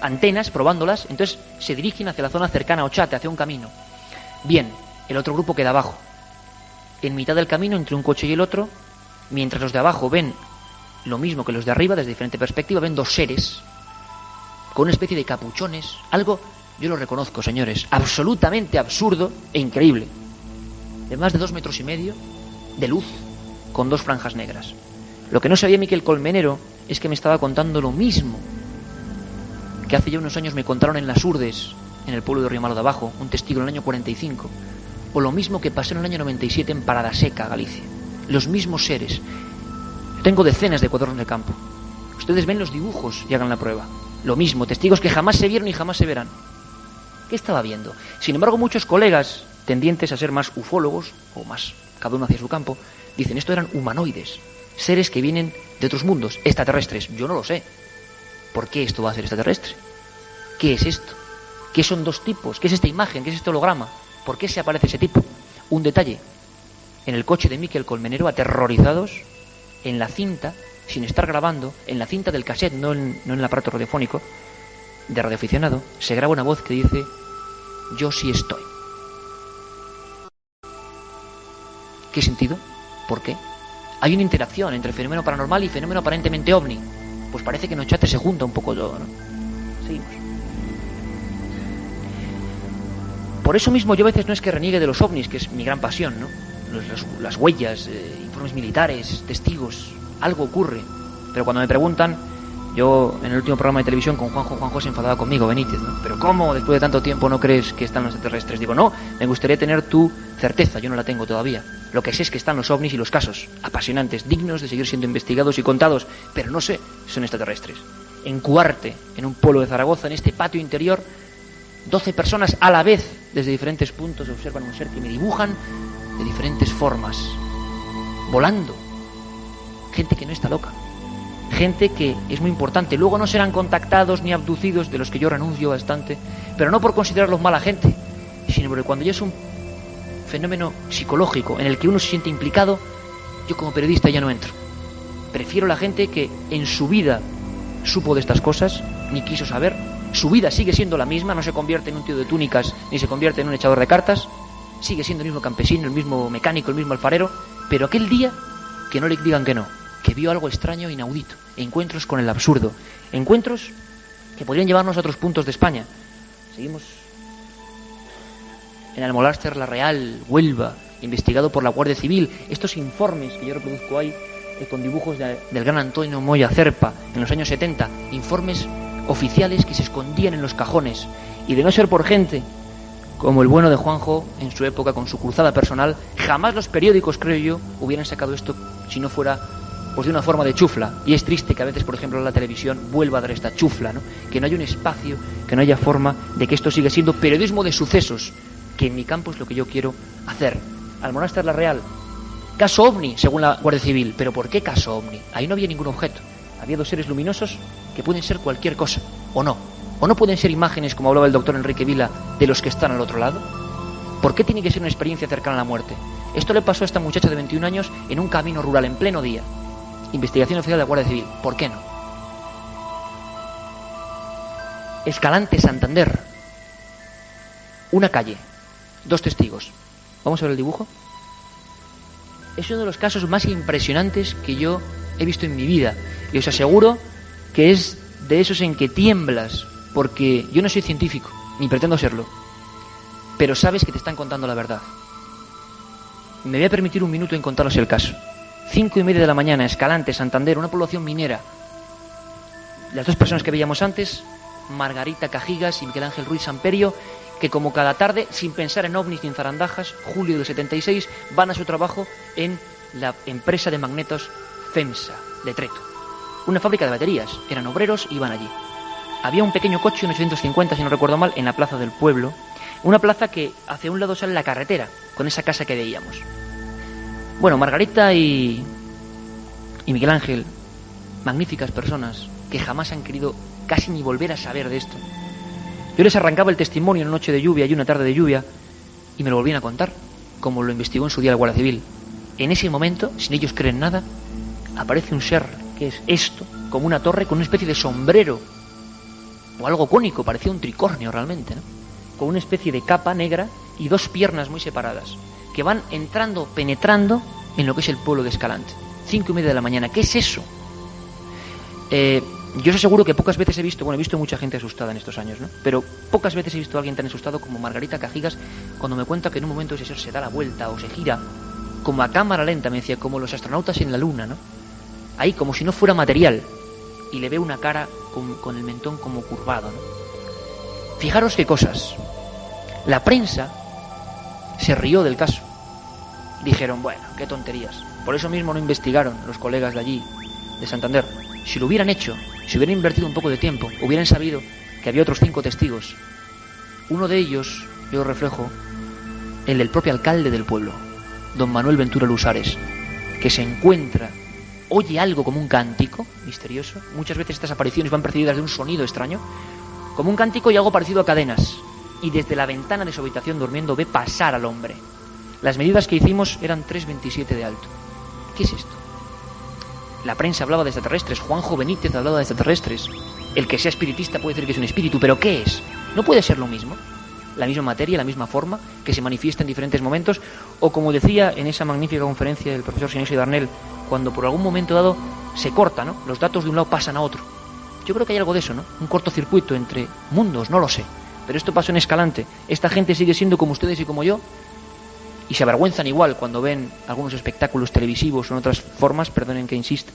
antenas, probándolas, entonces se dirigen hacia la zona cercana a Ochate, hacia un camino. Bien, el otro grupo queda abajo. En mitad del camino, entre un coche y el otro, mientras los de abajo ven lo mismo que los de arriba, desde diferente perspectiva, ven dos seres con una especie de capuchones, algo, yo lo reconozco, señores, absolutamente absurdo e increíble, de más de 2,5 metros, de luz, con dos franjas negras. Lo que no sabía Miquel Colmenero es que me estaba contando lo mismo que hace ya unos años me contaron en Las Urdes, en el pueblo de Riomalo de Abajo, un testigo en el año 45, o lo mismo que pasó en el año 97 en Parada Seca, Galicia. Los mismos seres. Tengo decenas de cuadernos de campo. Ustedes ven los dibujos y hagan la prueba. Lo mismo, testigos que jamás se vieron y jamás se verán. ¿Qué estaba viendo? Sin embargo, muchos colegas, tendientes a ser más ufólogos, o más, cada uno hacia su campo, dicen, esto eran humanoides, seres que vienen de otros mundos, extraterrestres. Yo no lo sé. ¿Por qué esto va a ser extraterrestre? ¿Qué es esto? ¿Qué son dos tipos? ¿Qué es esta imagen? ¿Qué es este holograma? ¿Por qué se aparece ese tipo? Un detalle. En el coche de Miquel Colmenero, aterrorizados, en la cinta, sin estar grabando, en la cinta del cassette, no en el aparato radiofónico, de radioaficionado, se graba una voz que dice, yo sí estoy. ¿Qué sentido? ¿Por qué? Hay una interacción entre fenómeno paranormal y fenómeno aparentemente ovni. Pues parece que en Ochate se junta un poco todo, ¿no? Seguimos. Por eso mismo yo a veces no es que reniegue de los ovnis, que es mi gran pasión, ¿no? Las huellas, informes militares, testigos, algo ocurre. Pero cuando me preguntan, yo en el último programa de televisión con Juanjo se enfadaba conmigo, Benítez, ¿no? Pero ¿cómo después de tanto tiempo no crees que están los extraterrestres? Digo, no, me gustaría tener tu certeza, yo no la tengo todavía. Lo que sé es que están los ovnis y los casos apasionantes, dignos de seguir siendo investigados y contados, pero no sé si son extraterrestres. En Cuarte, en un pueblo de Zaragoza, en este patio interior, 12 personas a la vez, desde diferentes puntos, observan un ser que me dibujan de diferentes formas, volando. Gente que no está loca. Gente que es muy importante. Luego no serán contactados ni abducidos, de los que yo renuncio bastante, pero no por considerarlos mala gente, sino porque cuando ya es un fenómeno psicológico en el que uno se siente implicado, yo como periodista ya no entro. Prefiero la gente que en su vida supo de estas cosas, ni quiso saber. Su vida sigue siendo la misma, no se convierte en un tío de túnicas, ni se convierte en un echador de cartas. Sigue siendo el mismo campesino, el mismo mecánico, el mismo alfarero, pero aquel día que no le digan que no, que vio algo extraño e inaudito, encuentros con el absurdo, encuentros que podrían llevarnos a otros puntos de España. Seguimos en Almoláster, La Real, Huelva, investigado por la Guardia Civil. Estos informes que yo reproduzco ahí, con dibujos del gran Antonio Moya Cerpa, en los años 70, informes oficiales que se escondían en los cajones, y de no ser por gente como el bueno de Juanjo en su época con su cruzada personal, jamás los periódicos, creo yo, hubieran sacado esto si no fuera pues de una forma de chufla. Y es triste que a veces, por ejemplo, la televisión vuelva a dar esta chufla, ¿no? Que no haya un espacio, que no haya forma de que esto siga siendo periodismo de sucesos, que en mi campo es lo que yo quiero hacer. Almonáster, La Real, caso OVNI, según la Guardia Civil. ¿Pero por qué caso OVNI? Ahí no había ningún objeto. Había dos seres luminosos que pueden ser cualquier cosa, o no. ¿O no pueden ser imágenes, como hablaba el doctor Enrique Vila, de los que están al otro lado? ¿Por qué tiene que ser una experiencia cercana a la muerte? Esto le pasó a esta muchacha de 21 años en un camino rural en pleno día. Investigación oficial de la Guardia Civil. ¿Por qué no? Escalante, Santander. Una calle. 2 testigos. ¿Vamos a ver el dibujo? Es uno de los casos más impresionantes que yo he visto en mi vida. Y os aseguro que es de esos en que tiemblas, porque yo no soy científico, ni pretendo serlo, pero sabes que te están contando la verdad. Me voy a permitir un minuto en contaros el caso. 5:30 de la mañana, Escalante, Santander, una población minera. Las 2 personas que veíamos antes, Margarita Cajigas y Miguel Ángel Ruiz Samperio, que como cada tarde, sin pensar en ovnis ni en zarandajas, julio del 76, van a su trabajo en la empresa de magnetos FEMSA, de Treto. Una fábrica de baterías. Eran obreros y iban allí. Había un pequeño coche, un 850, si no recuerdo mal, en la plaza del pueblo. Una plaza que hacia un lado sale la carretera, con esa casa que veíamos. Bueno, Margarita y Miguel Ángel, magníficas personas, que jamás han querido casi ni volver a saber de esto. Yo les arrancaba el testimonio en una noche de lluvia y una tarde de lluvia, y me lo volvían a contar, como lo investigó en su día la Guardia Civil. En ese momento, sin ellos creer nada, aparece un ser que es esto, como una torre con una especie de sombrero o algo cónico, parecía un tricornio realmente, ¿no? Con una especie de capa negra y 2 piernas muy separadas que van entrando, penetrando en lo que es el pueblo de Escalante. 5:30 de la mañana. ¿Qué es eso? Yo os aseguro que pocas veces he visto mucha gente asustada en estos años, ¿no? Pero pocas veces he visto a alguien tan asustado como Margarita Cajigas cuando me cuenta que en un momento ese ser se da la vuelta o se gira como a cámara lenta, me decía, como los astronautas en la luna, ¿no? Ahí como si no fuera material, y le veo una cara con el mentón como curvado, ¿no? Fijaros qué cosas. La prensa se rió del caso. Dijeron, bueno, qué tonterías. Por eso mismo no investigaron los colegas de allí, de Santander. Si lo hubieran hecho, si hubieran invertido un poco de tiempo, hubieran sabido que había otros 5 testigos. Uno de ellos, yo reflejo, el del propio alcalde del pueblo, don Manuel Ventura Lusares, que se encuentra, oye algo como un cántico misterioso. Muchas veces estas apariciones van precedidas de un sonido extraño, como un cántico y algo parecido a cadenas, y desde la ventana de su habitación durmiendo ve pasar al hombre. Las medidas que hicimos eran 3,27 de alto. ¿Qué es esto? La prensa hablaba de extraterrestres, Juanjo Benítez hablaba de extraterrestres. El que sea espiritista puede decir que es un espíritu, pero ¿qué es? ¿No puede ser lo mismo? La misma materia, la misma forma, que se manifiesta en diferentes momentos, o como decía en esa magnífica conferencia del profesor Sinesio Darnell, cuando por algún momento dado se corta, ¿no? Los datos de un lado pasan a otro. Yo creo que hay algo de eso, ¿no? Un cortocircuito entre mundos, no lo sé. Pero esto pasó en Escalante. Esta gente sigue siendo como ustedes y como yo, y se avergüenzan igual cuando ven algunos espectáculos televisivos o en otras formas, perdonen que insista,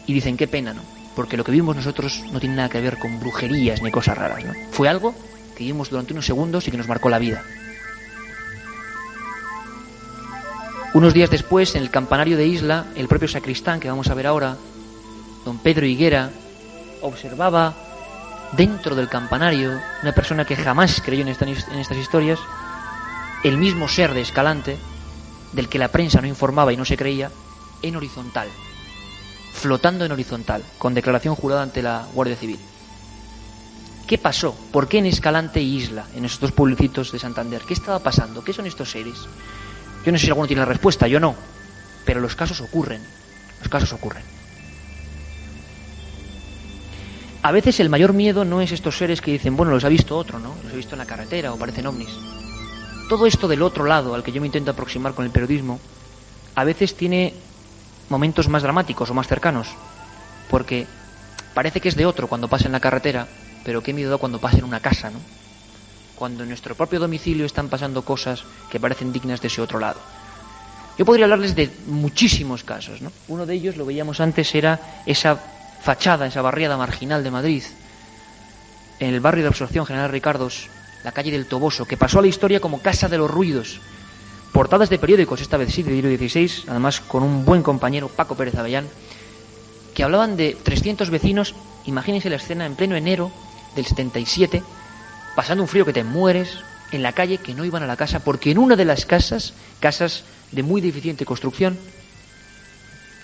y dicen qué pena, ¿no? Porque lo que vimos nosotros no tiene nada que ver con brujerías ni cosas raras, ¿no? Fue algo que vimos durante unos segundos y que nos marcó la vida. Unos días después, en el campanario de Isla, el propio sacristán, que vamos a ver ahora, don Pedro Higuera, observaba dentro del campanario, una persona que jamás creyó en estas historias, el mismo ser de Escalante, del que la prensa no informaba y no se creía, en horizontal, flotando en horizontal, con declaración jurada ante la Guardia Civil. ¿Qué pasó? ¿Por qué en Escalante y Isla, en esos dos pueblecitos de Santander? ¿Qué estaba pasando? ¿Qué son estos seres? Yo no sé si alguno tiene la respuesta, yo no, pero los casos ocurren, los casos ocurren. A veces el mayor miedo no es estos seres que dicen, bueno, los ha visto otro, ¿no? Los he visto en la carretera o parecen ovnis. Todo esto del otro lado al que yo me intento aproximar con el periodismo, a veces tiene momentos más dramáticos o más cercanos, porque parece que es de otro cuando pasa en la carretera, pero qué miedo da cuando pasa en una casa, ¿no? Cuando en nuestro propio domicilio están pasando cosas que parecen dignas de ese otro lado. Yo podría hablarles de muchísimos casos, ¿no? Uno de ellos, lo veíamos antes, era esa fachada, esa barriada marginal de Madrid, en el barrio de Absorción General Ricardos, la calle del Toboso, que pasó a la historia como Casa de los Ruidos. Portadas de periódicos, esta vez sí, de Diario 16, además con un buen compañero, Paco Pérez Avellán, que hablaban de 300 vecinos, imagínense la escena en pleno enero del 77, pasando un frío que te mueres, en la calle, que no iban a la casa, porque en una de las casas de muy deficiente construcción,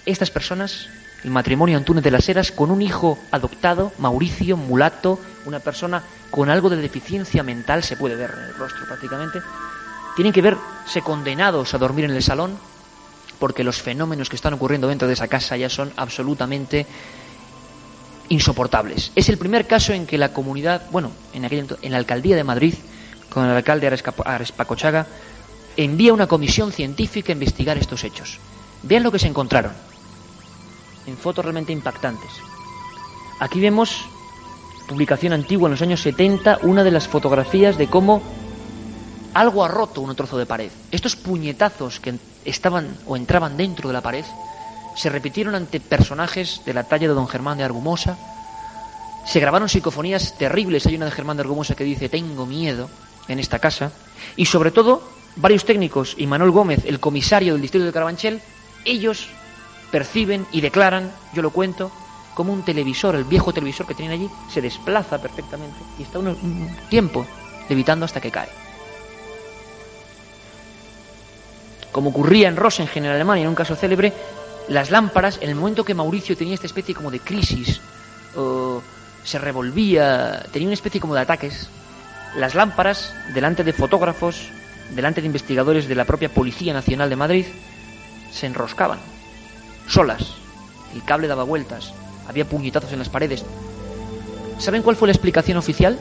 estas personas, el matrimonio Antúnez de las Heras, con un hijo adoptado, Mauricio, mulato, una persona con algo de deficiencia mental, se puede ver en el rostro prácticamente, tienen que verse condenados a dormir en el salón, porque los fenómenos que están ocurriendo dentro de esa casa ya son absolutamente insoportables. Es el primer caso en que la comunidad, en la alcaldía de Madrid, con el alcalde Arespacochaga, envía una comisión científica a investigar estos hechos. Vean lo que se encontraron, en fotos realmente impactantes. Aquí vemos, publicación antigua en los años 70, una de las fotografías de cómo algo ha roto un trozo de pared. Estos puñetazos que estaban o entraban dentro de la pared se repitieron ante personajes de la talla de don Germán de Argumosa. Se grabaron psicofonías terribles. Hay una de Germán de Argumosa que dice: tengo miedo en esta casa. Y sobre todo, varios técnicos y Manuel Gómez, el comisario del distrito de Carabanchel, ellos perciben y declaran, yo lo cuento, como un televisor, el viejo televisor que tenían allí, se desplaza perfectamente y está un tiempo levitando hasta que cae. Como ocurría en Rosenheim, en Alemania, en un caso célebre, las lámparas, en el momento que Mauricio tenía esta especie como de crisis, o se revolvía, tenía una especie como de ataques, las lámparas, delante de fotógrafos, delante de investigadores de la propia Policía Nacional de Madrid, se enroscaban, solas. El cable daba vueltas, había puñetazos en las paredes. ¿Saben cuál fue la explicación oficial?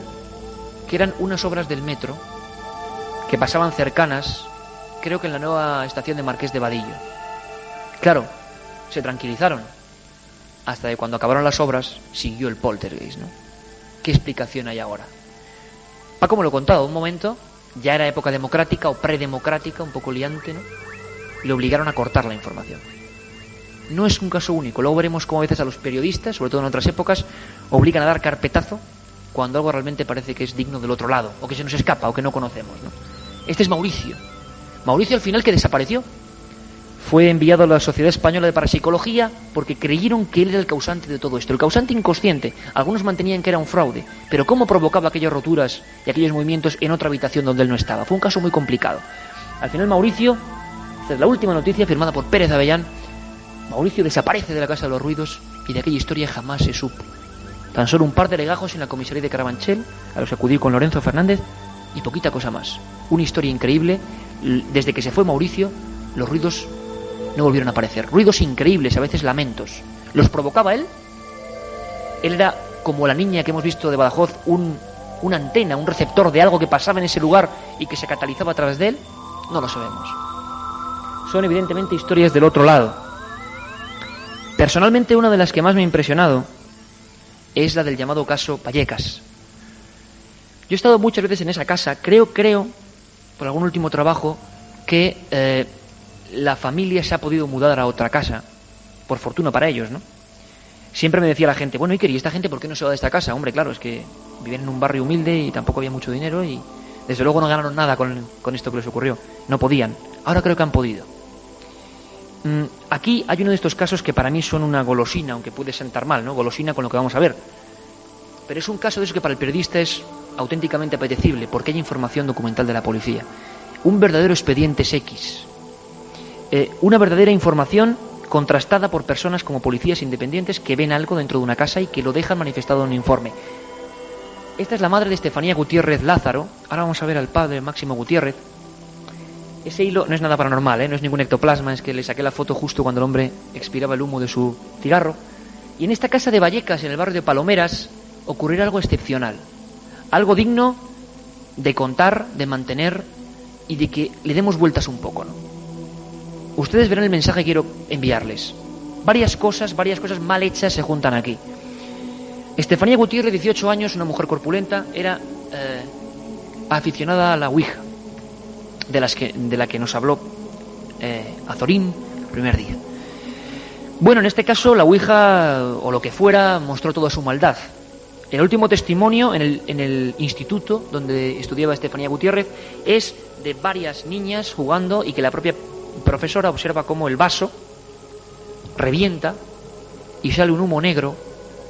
Que eran unas obras del metro que pasaban cercanas, creo que en la nueva estación de Marqués de Vadillo. Claro, se tranquilizaron, hasta que cuando acabaron las obras siguió el poltergeist, ¿no? ¿Qué explicación hay ahora? Paco me lo he contado, un momento, ya era época democrática o predemocrática, un poco liante, ¿no? Le obligaron a cortar la información. No es un caso único, luego veremos cómo a veces a los periodistas, sobre todo en otras épocas, obligan a dar carpetazo cuando algo realmente parece que es digno del otro lado, o que se nos escapa, o que no conocemos, ¿no? Este es Mauricio. Mauricio al final, que desapareció. Fue enviado a la Sociedad Española de Parapsicología porque creyeron que él era el causante de todo esto, el causante inconsciente. Algunos mantenían que era un fraude, pero cómo provocaba aquellas roturas y aquellos movimientos en otra habitación donde él no estaba. Fue un caso muy complicado. Al final Mauricio, esta es la última noticia firmada por Pérez Avellán, Mauricio desaparece de la Casa de los Ruidos y de aquella historia jamás se supo. Tan solo un par de legajos en la comisaría de Carabanchel, a los que acudí con Lorenzo Fernández, y poquita cosa más. Una historia increíble. Desde que se fue Mauricio, los ruidos no volvieron a aparecer. Ruidos increíbles, a veces lamentos. ¿Los provocaba él? Él era, como la niña que hemos visto de Badajoz, una antena, un receptor de algo que pasaba en ese lugar y que se catalizaba a través de él. No lo sabemos. Son evidentemente historias del otro lado. Personalmente, una de las que más me ha impresionado es la del llamado caso Vallecas. Yo he estado muchas veces en esa casa. Creo, por algún último trabajo, que la familia se ha podido mudar a otra casa, por fortuna para ellos, ¿no? Siempre me decía la gente, bueno, Iker, ¿y esta gente por qué no se va de esta casa? Hombre, claro, es que vivían en un barrio humilde y tampoco había mucho dinero y desde luego no ganaron nada con esto que les ocurrió. No podían. Ahora creo que han podido. Aquí hay uno de estos casos que para mí son una golosina, aunque puede sentar mal, ¿no? Golosina con lo que vamos a ver. Pero es un caso de eso que para el periodista es auténticamente apetecible, porque hay información documental de la policía. Un verdadero expediente X. una verdadera información contrastada por personas como policías independientes que ven algo dentro de una casa y que lo dejan manifestado en un informe. Esta es la madre de Estefanía Gutiérrez Lázaro. Ahora vamos a ver al padre Máximo Gutiérrez. Ese hilo no es nada paranormal, no es ningún ectoplasma, es que le saqué la foto justo cuando el hombre expiraba el humo de su cigarro. Y en esta casa de Vallecas, en el barrio de Palomeras, ocurrirá algo excepcional, algo digno de contar, de mantener y de que le demos vueltas un poco, ¿no? Ustedes verán el mensaje que quiero enviarles. Varias cosas mal hechas se juntan aquí. Estefanía Gutiérrez, 18 años, una mujer corpulenta, era aficionada a la Ouija, de la que nos habló Azorín el primer día. Bueno, en este caso la Ouija, o lo que fuera, mostró toda su maldad. El último testimonio en el instituto donde estudiaba Estefanía Gutiérrez es de varias niñas jugando y que la propia profesora observa cómo el vaso revienta y sale un humo negro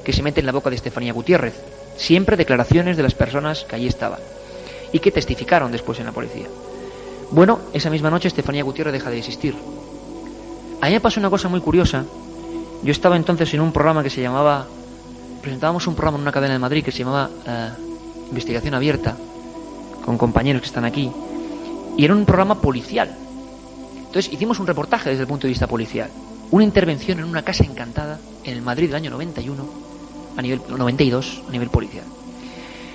que se mete en la boca de Estefanía Gutiérrez. Siempre declaraciones de las personas que allí estaban y que testificaron después en la policía. Bueno, esa misma noche Estefanía Gutiérrez deja de existir. A mí me pasó una cosa muy curiosa. Yo estaba entonces en un programa que se llamaba... Presentábamos un programa en una cadena de Madrid que se llamaba Investigación Abierta, con compañeros que están aquí, y era un programa policial. Entonces hicimos un reportaje desde el punto de vista policial, una intervención en una casa encantada en el Madrid del año 92 a nivel policial.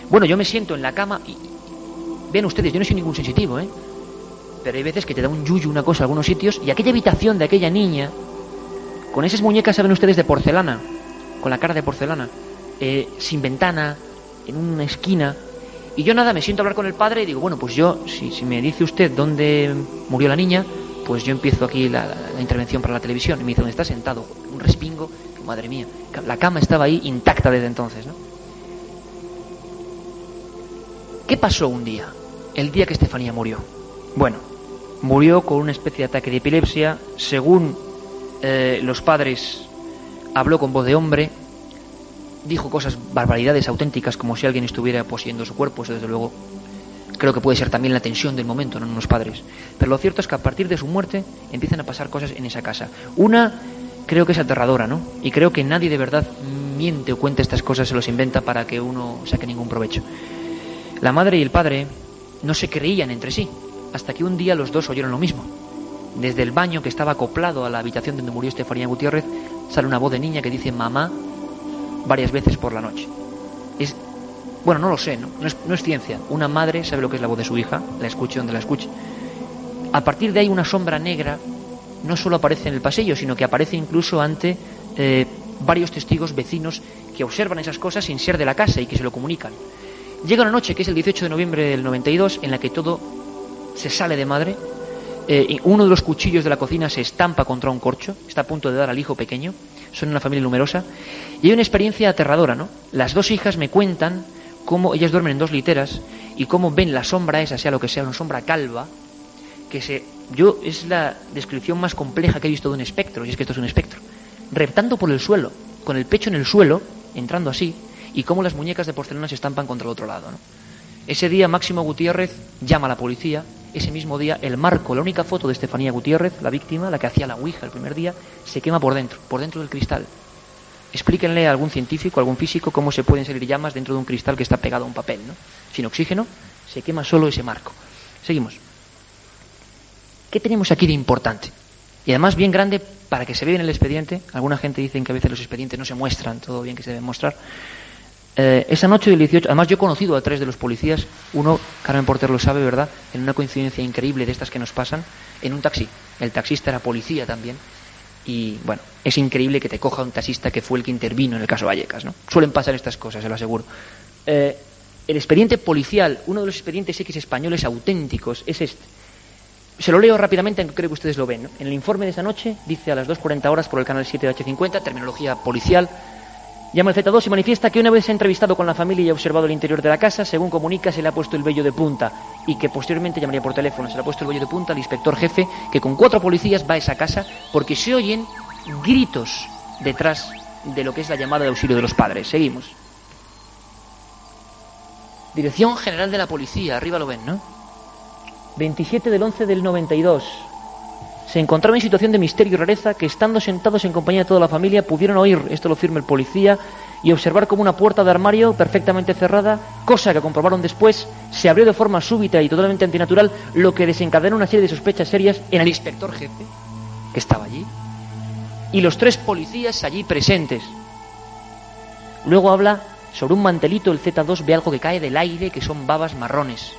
Bueno, yo me siento en la cama y vean ustedes, yo no soy ningún sensitivo, pero hay veces que te da un yuyu, una cosa en algunos sitios, y aquella habitación de aquella niña, con esas muñecas, saben ustedes, de porcelana, con la cara de porcelana, sin ventana, en una esquina, y yo nada, me siento a hablar con el padre y digo, bueno, pues yo, si me dice usted dónde murió la niña, pues yo empiezo aquí la intervención para la televisión. Y me dice, ¿dónde está sentado? Un respingo, que, madre mía, la cama estaba ahí intacta desde entonces, ¿no? ¿Qué pasó un día? El día que Estefanía murió. Bueno, murió con una especie de ataque de epilepsia. Según los padres, habló con voz de hombre, dijo cosas, barbaridades auténticas, como si alguien estuviera poseyendo su cuerpo. Eso, desde luego, creo que puede ser también la tensión del momento, no en los padres. Pero lo cierto es que a partir de su muerte empiezan a pasar cosas en esa casa. Una, creo que es aterradora, ¿no? Y creo que nadie de verdad miente o cuenta estas cosas, se los inventa para que uno saque ningún provecho. La madre y el padre no se creían entre sí, hasta que un día los dos oyeron lo mismo. Desde el baño que estaba acoplado a la habitación donde murió Estefanía Gutiérrez, sale una voz de niña que dice mamá varias veces por la noche. Bueno, no lo sé, no es ciencia. Una madre sabe lo que es la voz de su hija, la escuche donde la escuche. A partir de ahí una sombra negra no solo aparece en el pasillo, sino que aparece incluso ante varios testigos vecinos que observan esas cosas sin ser de la casa y que se lo comunican. Llega una noche, que es el 18 de noviembre del 92, en la que todo se sale de madre. Uno de los cuchillos de la cocina se estampa contra un corcho, está a punto de dar al hijo pequeño. Son una familia numerosa y hay una experiencia aterradora, ¿no? Las dos hijas me cuentan cómo ellas duermen en dos literas y cómo ven la sombra esa, sea lo que sea, una sombra calva, es la descripción más compleja que he visto de un espectro, y es que esto es un espectro, reptando por el suelo, con el pecho en el suelo, entrando así, y cómo las muñecas de porcelana se estampan contra el otro lado, ¿no? Ese día Máximo Gutiérrez llama a la policía. Ese mismo día el marco, la única foto de Estefanía Gutiérrez, la víctima, la que hacía la Ouija el primer día, se quema por dentro del cristal. Explíquenle a algún científico, a algún físico, cómo se pueden salir llamas dentro de un cristal que está pegado a un papel, ¿no? Sin oxígeno, se quema solo ese marco. Seguimos. ¿Qué tenemos aquí de importante? Y además bien grande para que se vea en el expediente. Alguna gente dice que a veces los expedientes no se muestran todo bien que se deben mostrar. Esa noche del 18, además yo he conocido a 3 de los policías, uno, Carmen Porter lo sabe, ¿verdad?, en una coincidencia increíble de estas que nos pasan, en un taxi. El taxista era policía también, y bueno, es increíble que te coja un taxista que fue el que intervino en el caso Vallecas, ¿no? Suelen pasar estas cosas, se lo aseguro. El expediente policial, uno de los expedientes X españoles auténticos, es este. Se lo leo rápidamente, aunque creo que ustedes lo ven, ¿no? En el informe de esa noche, dice a las 2:40 horas por el canal 7 de H50, terminología policial. Llama el Z2 y manifiesta que una vez se ha entrevistado con la familia y ha observado el interior de la casa, según comunica, se le ha puesto el vello de punta y que posteriormente llamaría por teléfono. Se le ha puesto el vello de punta al inspector jefe, que con 4 policías va a esa casa porque se oyen gritos detrás de lo que es la llamada de auxilio de los padres. Seguimos. Dirección General de la Policía, arriba lo ven, ¿no? 27 del 11 del 92. se encontraban en situación de misterio y rareza que, estando sentados en compañía de toda la familia, pudieron oír, esto lo firma el policía, y observar como una puerta de armario perfectamente cerrada, cosa que comprobaron después, se abrió de forma súbita y totalmente antinatural, lo que desencadenó una serie de sospechas serias en el inspector jefe, que estaba allí, y los 3 policías allí presentes. Luego habla sobre un mantelito, el Z2, ve algo que cae del aire, que son babas marrones.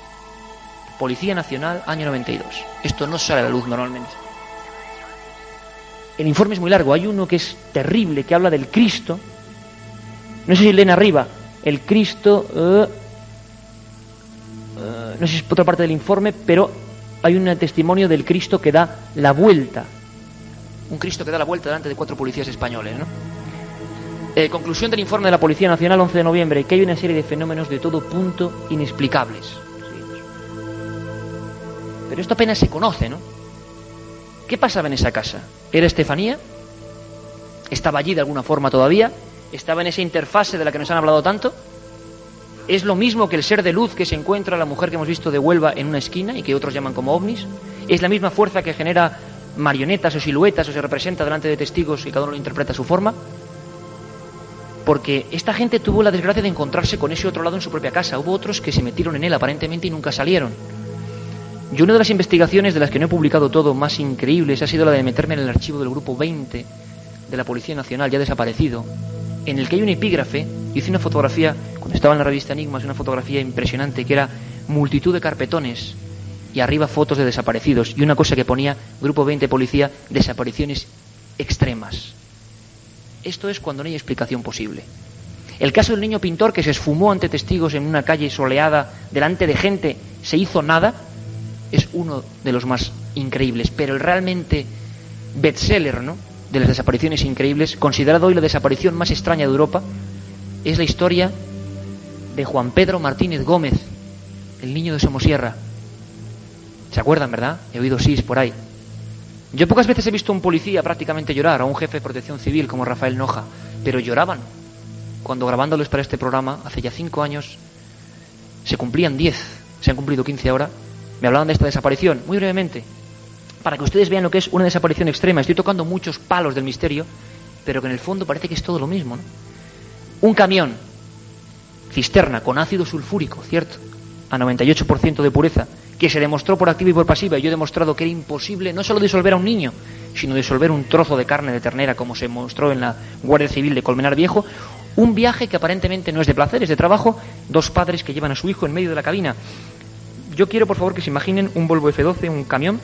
Policía Nacional, año 92. Esto no sale a la luz normalmente. El informe es muy largo, hay uno que es terrible, que habla del Cristo. No sé si leen arriba, el Cristo, no sé si es otra parte del informe, pero hay un testimonio del Cristo que da la vuelta. Un Cristo que da la vuelta delante de 4 policías españoles, ¿no? Conclusión del informe de la Policía Nacional, 11 de noviembre, que hay una serie de fenómenos de todo punto inexplicables. Pero esto apenas se conoce, ¿no? ¿Qué pasaba en esa casa? ¿Era Estefanía? ¿Estaba allí de alguna forma todavía? ¿Estaba en esa interfase de la que nos han hablado tanto? ¿Es lo mismo que el ser de luz que se encuentra la mujer que hemos visto de Huelva en una esquina y que otros llaman como ovnis? ¿Es la misma fuerza que genera marionetas o siluetas o se representa delante de testigos y cada uno lo interpreta a su forma? Porque esta gente tuvo la desgracia de encontrarse con ese otro lado en su propia casa. Hubo otros que se metieron en él aparentemente y nunca salieron. Y una de las investigaciones de las que no he publicado todo más increíbles ha sido la de meterme en el archivo del grupo 20 de la Policía Nacional, ya desaparecido, en el que hay un epígrafe. Hice una fotografía, cuando estaba en la revista Enigmas, una fotografía impresionante que era multitud de carpetones y arriba fotos de desaparecidos y una cosa que ponía grupo 20 Policía, desapariciones extremas. Esto es cuando no hay explicación posible. El caso del niño pintor que se esfumó ante testigos en una calle soleada, delante de gente, se hizo nada, es uno de los más increíbles. Pero el realmente bestseller, ¿no?, de las desapariciones increíbles, considerado hoy la desaparición más extraña de Europa, es la historia de Juan Pedro Martínez Gómez, el niño de Somosierra. ¿Se acuerdan, verdad? He oído sís por ahí. Yo pocas veces he visto a un policía prácticamente llorar, o a un jefe de protección civil como Rafael Noja, pero lloraban cuando, grabándolos para este programa, hace ya 5 años, se cumplían 10, se han cumplido 15 ahora, me hablaban de esta desaparición, muy brevemente, para que ustedes vean lo que es una desaparición extrema. Estoy tocando muchos palos del misterio, pero que en el fondo parece que es todo lo mismo, ¿no? Un camión, cisterna, con ácido sulfúrico, ¿cierto?, a 98% de pureza, que se demostró por activa y por pasiva, y yo he demostrado que era imposible no solo disolver a un niño, sino disolver un trozo de carne de ternera, como se mostró en la Guardia Civil de Colmenar Viejo. Un viaje que aparentemente no es de placer, es de trabajo. 2 padres que llevan a su hijo en medio de la cabina. Yo quiero, por favor, que se imaginen un Volvo F12, un camión,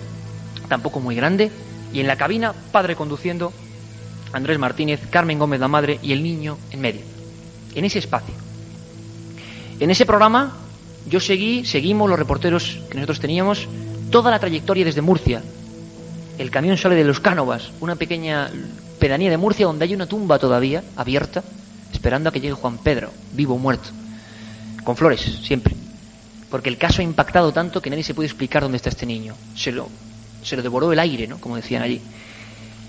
tampoco muy grande, y en la cabina, padre conduciendo, Andrés Martínez, Carmen Gómez la madre y el niño en medio, en ese espacio. En ese programa seguimos los reporteros que nosotros teníamos, toda la trayectoria desde Murcia. El camión sale de Los Cánovas, una pequeña pedanía de Murcia donde hay una tumba todavía abierta, esperando a que llegue Juan Pedro, vivo o muerto, con flores, siempre. Porque el caso ha impactado tanto que nadie se puede explicar dónde está este niño. Se lo devoró el aire, ¿no?, como decían allí.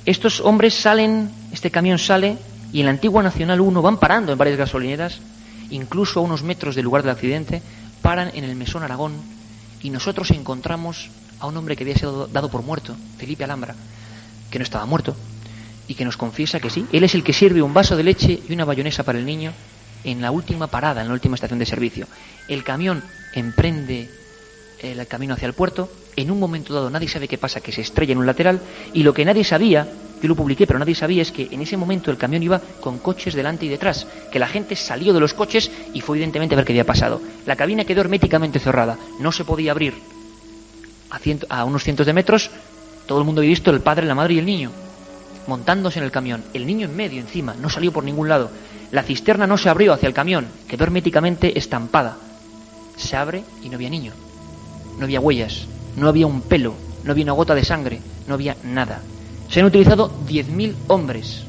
Estos hombres salen, este camión sale, y en la antigua Nacional 1 van parando en varias gasolineras, incluso a unos metros del lugar del accidente, paran en el Mesón Aragón, y nosotros encontramos a un hombre que había sido dado por muerto, Felipe Alhambra, que no estaba muerto, y que nos confiesa que sí, él es el que sirve un vaso de leche y una bayonesa para el niño en la última parada, en la última estación de servicio. El camión emprende el camino hacia el puerto. En un momento dado nadie sabe qué pasa, que se estrella en un lateral, y lo que nadie sabía, yo lo publiqué, pero nadie sabía, es que en ese momento el camión iba con coches delante y detrás, que la gente salió de los coches y fue evidentemente a ver qué había pasado. La cabina quedó herméticamente cerrada, no se podía abrir. A unos cientos de metros, todo el mundo había visto el padre, la madre y el niño montándose en el camión, el niño en medio encima, no salió por ningún lado. La cisterna no se abrió hacia el camión, quedó herméticamente estampada. Se abre y no había niño, no había huellas, no había un pelo, no había una gota de sangre, no había nada. Se han utilizado 10.000 hombres,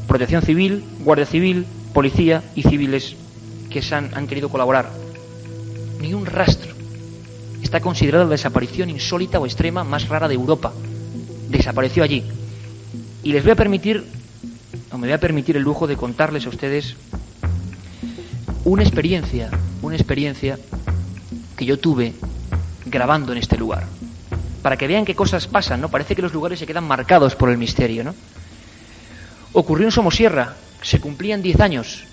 Protección Civil, Guardia Civil, Policía y civiles que han querido colaborar. Ni un rastro. Está considerada la desaparición insólita o extrema más rara de Europa. Desapareció allí. Y me voy a permitir el lujo de contarles a ustedes una experiencia que yo tuve grabando en este lugar. para que vean qué cosas pasan, ¿no? Parece que los lugares se quedan marcados por el misterio, ¿no? Ocurrió en Somosierra, se cumplían 10 años.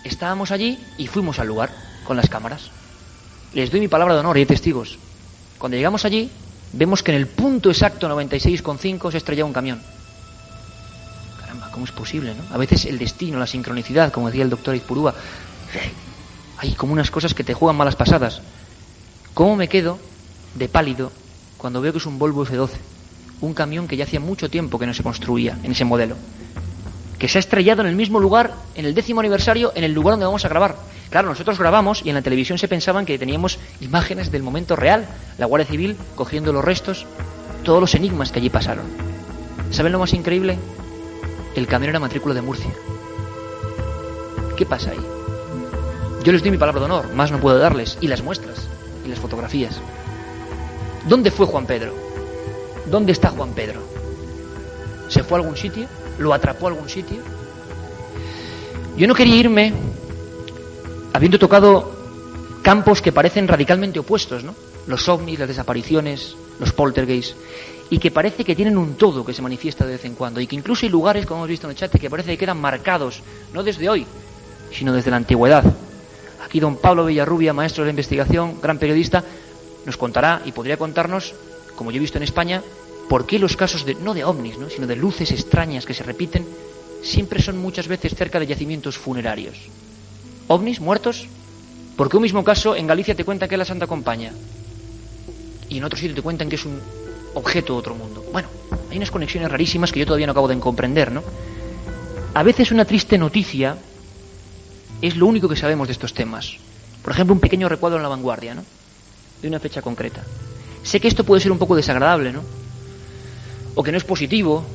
Estábamos allí y fuimos al lugar con las cámaras. Les doy mi palabra de honor y hay testigos. Cuando llegamos allí, vemos que en el punto exacto 96,5 se estrellaba un camión. Caramba, ¿cómo es posible, no? A veces el destino, la sincronicidad, como decía el doctor Izpurúa, hay como unas cosas que te juegan malas pasadas. ¿Cómo me quedo de pálido cuando veo que es un Volvo F12? Un camión que ya hacía mucho tiempo que no se construía en ese modelo, que se ha estrellado en el mismo lugar, en el 10º aniversario, en el lugar donde vamos a grabar. Claro, nosotros grabamos y en la televisión se pensaban que teníamos imágenes del momento real, la Guardia Civil cogiendo los restos, todos los enigmas que allí pasaron. ¿Saben lo más increíble? El camión era matrícula de Murcia. ¿Qué pasa ahí? Yo les doy mi palabra de honor, más no puedo darles, y las muestras, y las fotografías. ¿Dónde fue Juan Pedro? ¿Dónde está Juan Pedro? ¿Se fue a algún sitio? ¿Lo atrapó a algún sitio? Yo no quería irme habiendo tocado campos que parecen radicalmente opuestos, ¿no? Los ovnis, las desapariciones, los poltergeists, y que parece que tienen un todo que se manifiesta de vez en cuando, y que incluso hay lugares, como hemos visto en el chat, que parece que quedan marcados, no desde hoy, sino desde la antigüedad. Aquí don Pablo Villarrubia, maestro de la investigación, gran periodista, nos contará y podría contarnos, como yo he visto en España, por qué los casos de, no de ovnis, ¿no?, sino de luces extrañas que se repiten, siempre son muchas veces cerca de yacimientos funerarios. ¿Ovnis? ¿Muertos? Porque un mismo caso en Galicia te cuenta que es la Santa Compaña y en otro sitio te cuentan que es un objeto de otro mundo. Bueno, hay unas conexiones rarísimas que yo todavía no acabo de comprender, ¿no? A veces una triste noticia es lo único que sabemos de estos temas. Por ejemplo, un pequeño recuadro en La Vanguardia, ¿no?, de una fecha concreta. Sé que esto puede ser un poco desagradable, ¿no?, o que no es positivo,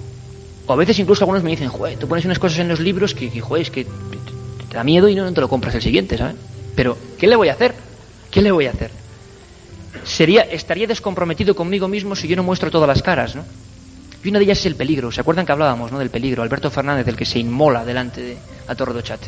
o a veces incluso algunos me dicen, joder, tú pones unas cosas en los libros que joder, es que te da miedo y no te lo compras el siguiente, ¿sabes? Pero, ¿qué le voy a hacer? ¿Qué le voy a hacer? Estaría descomprometido conmigo mismo si yo no muestro todas las caras, ¿no? Y una de ellas es el peligro. ¿Se acuerdan que hablábamos, ¿no?, del peligro? Alberto Fernández, del que se inmola delante de la Torre de Ochate.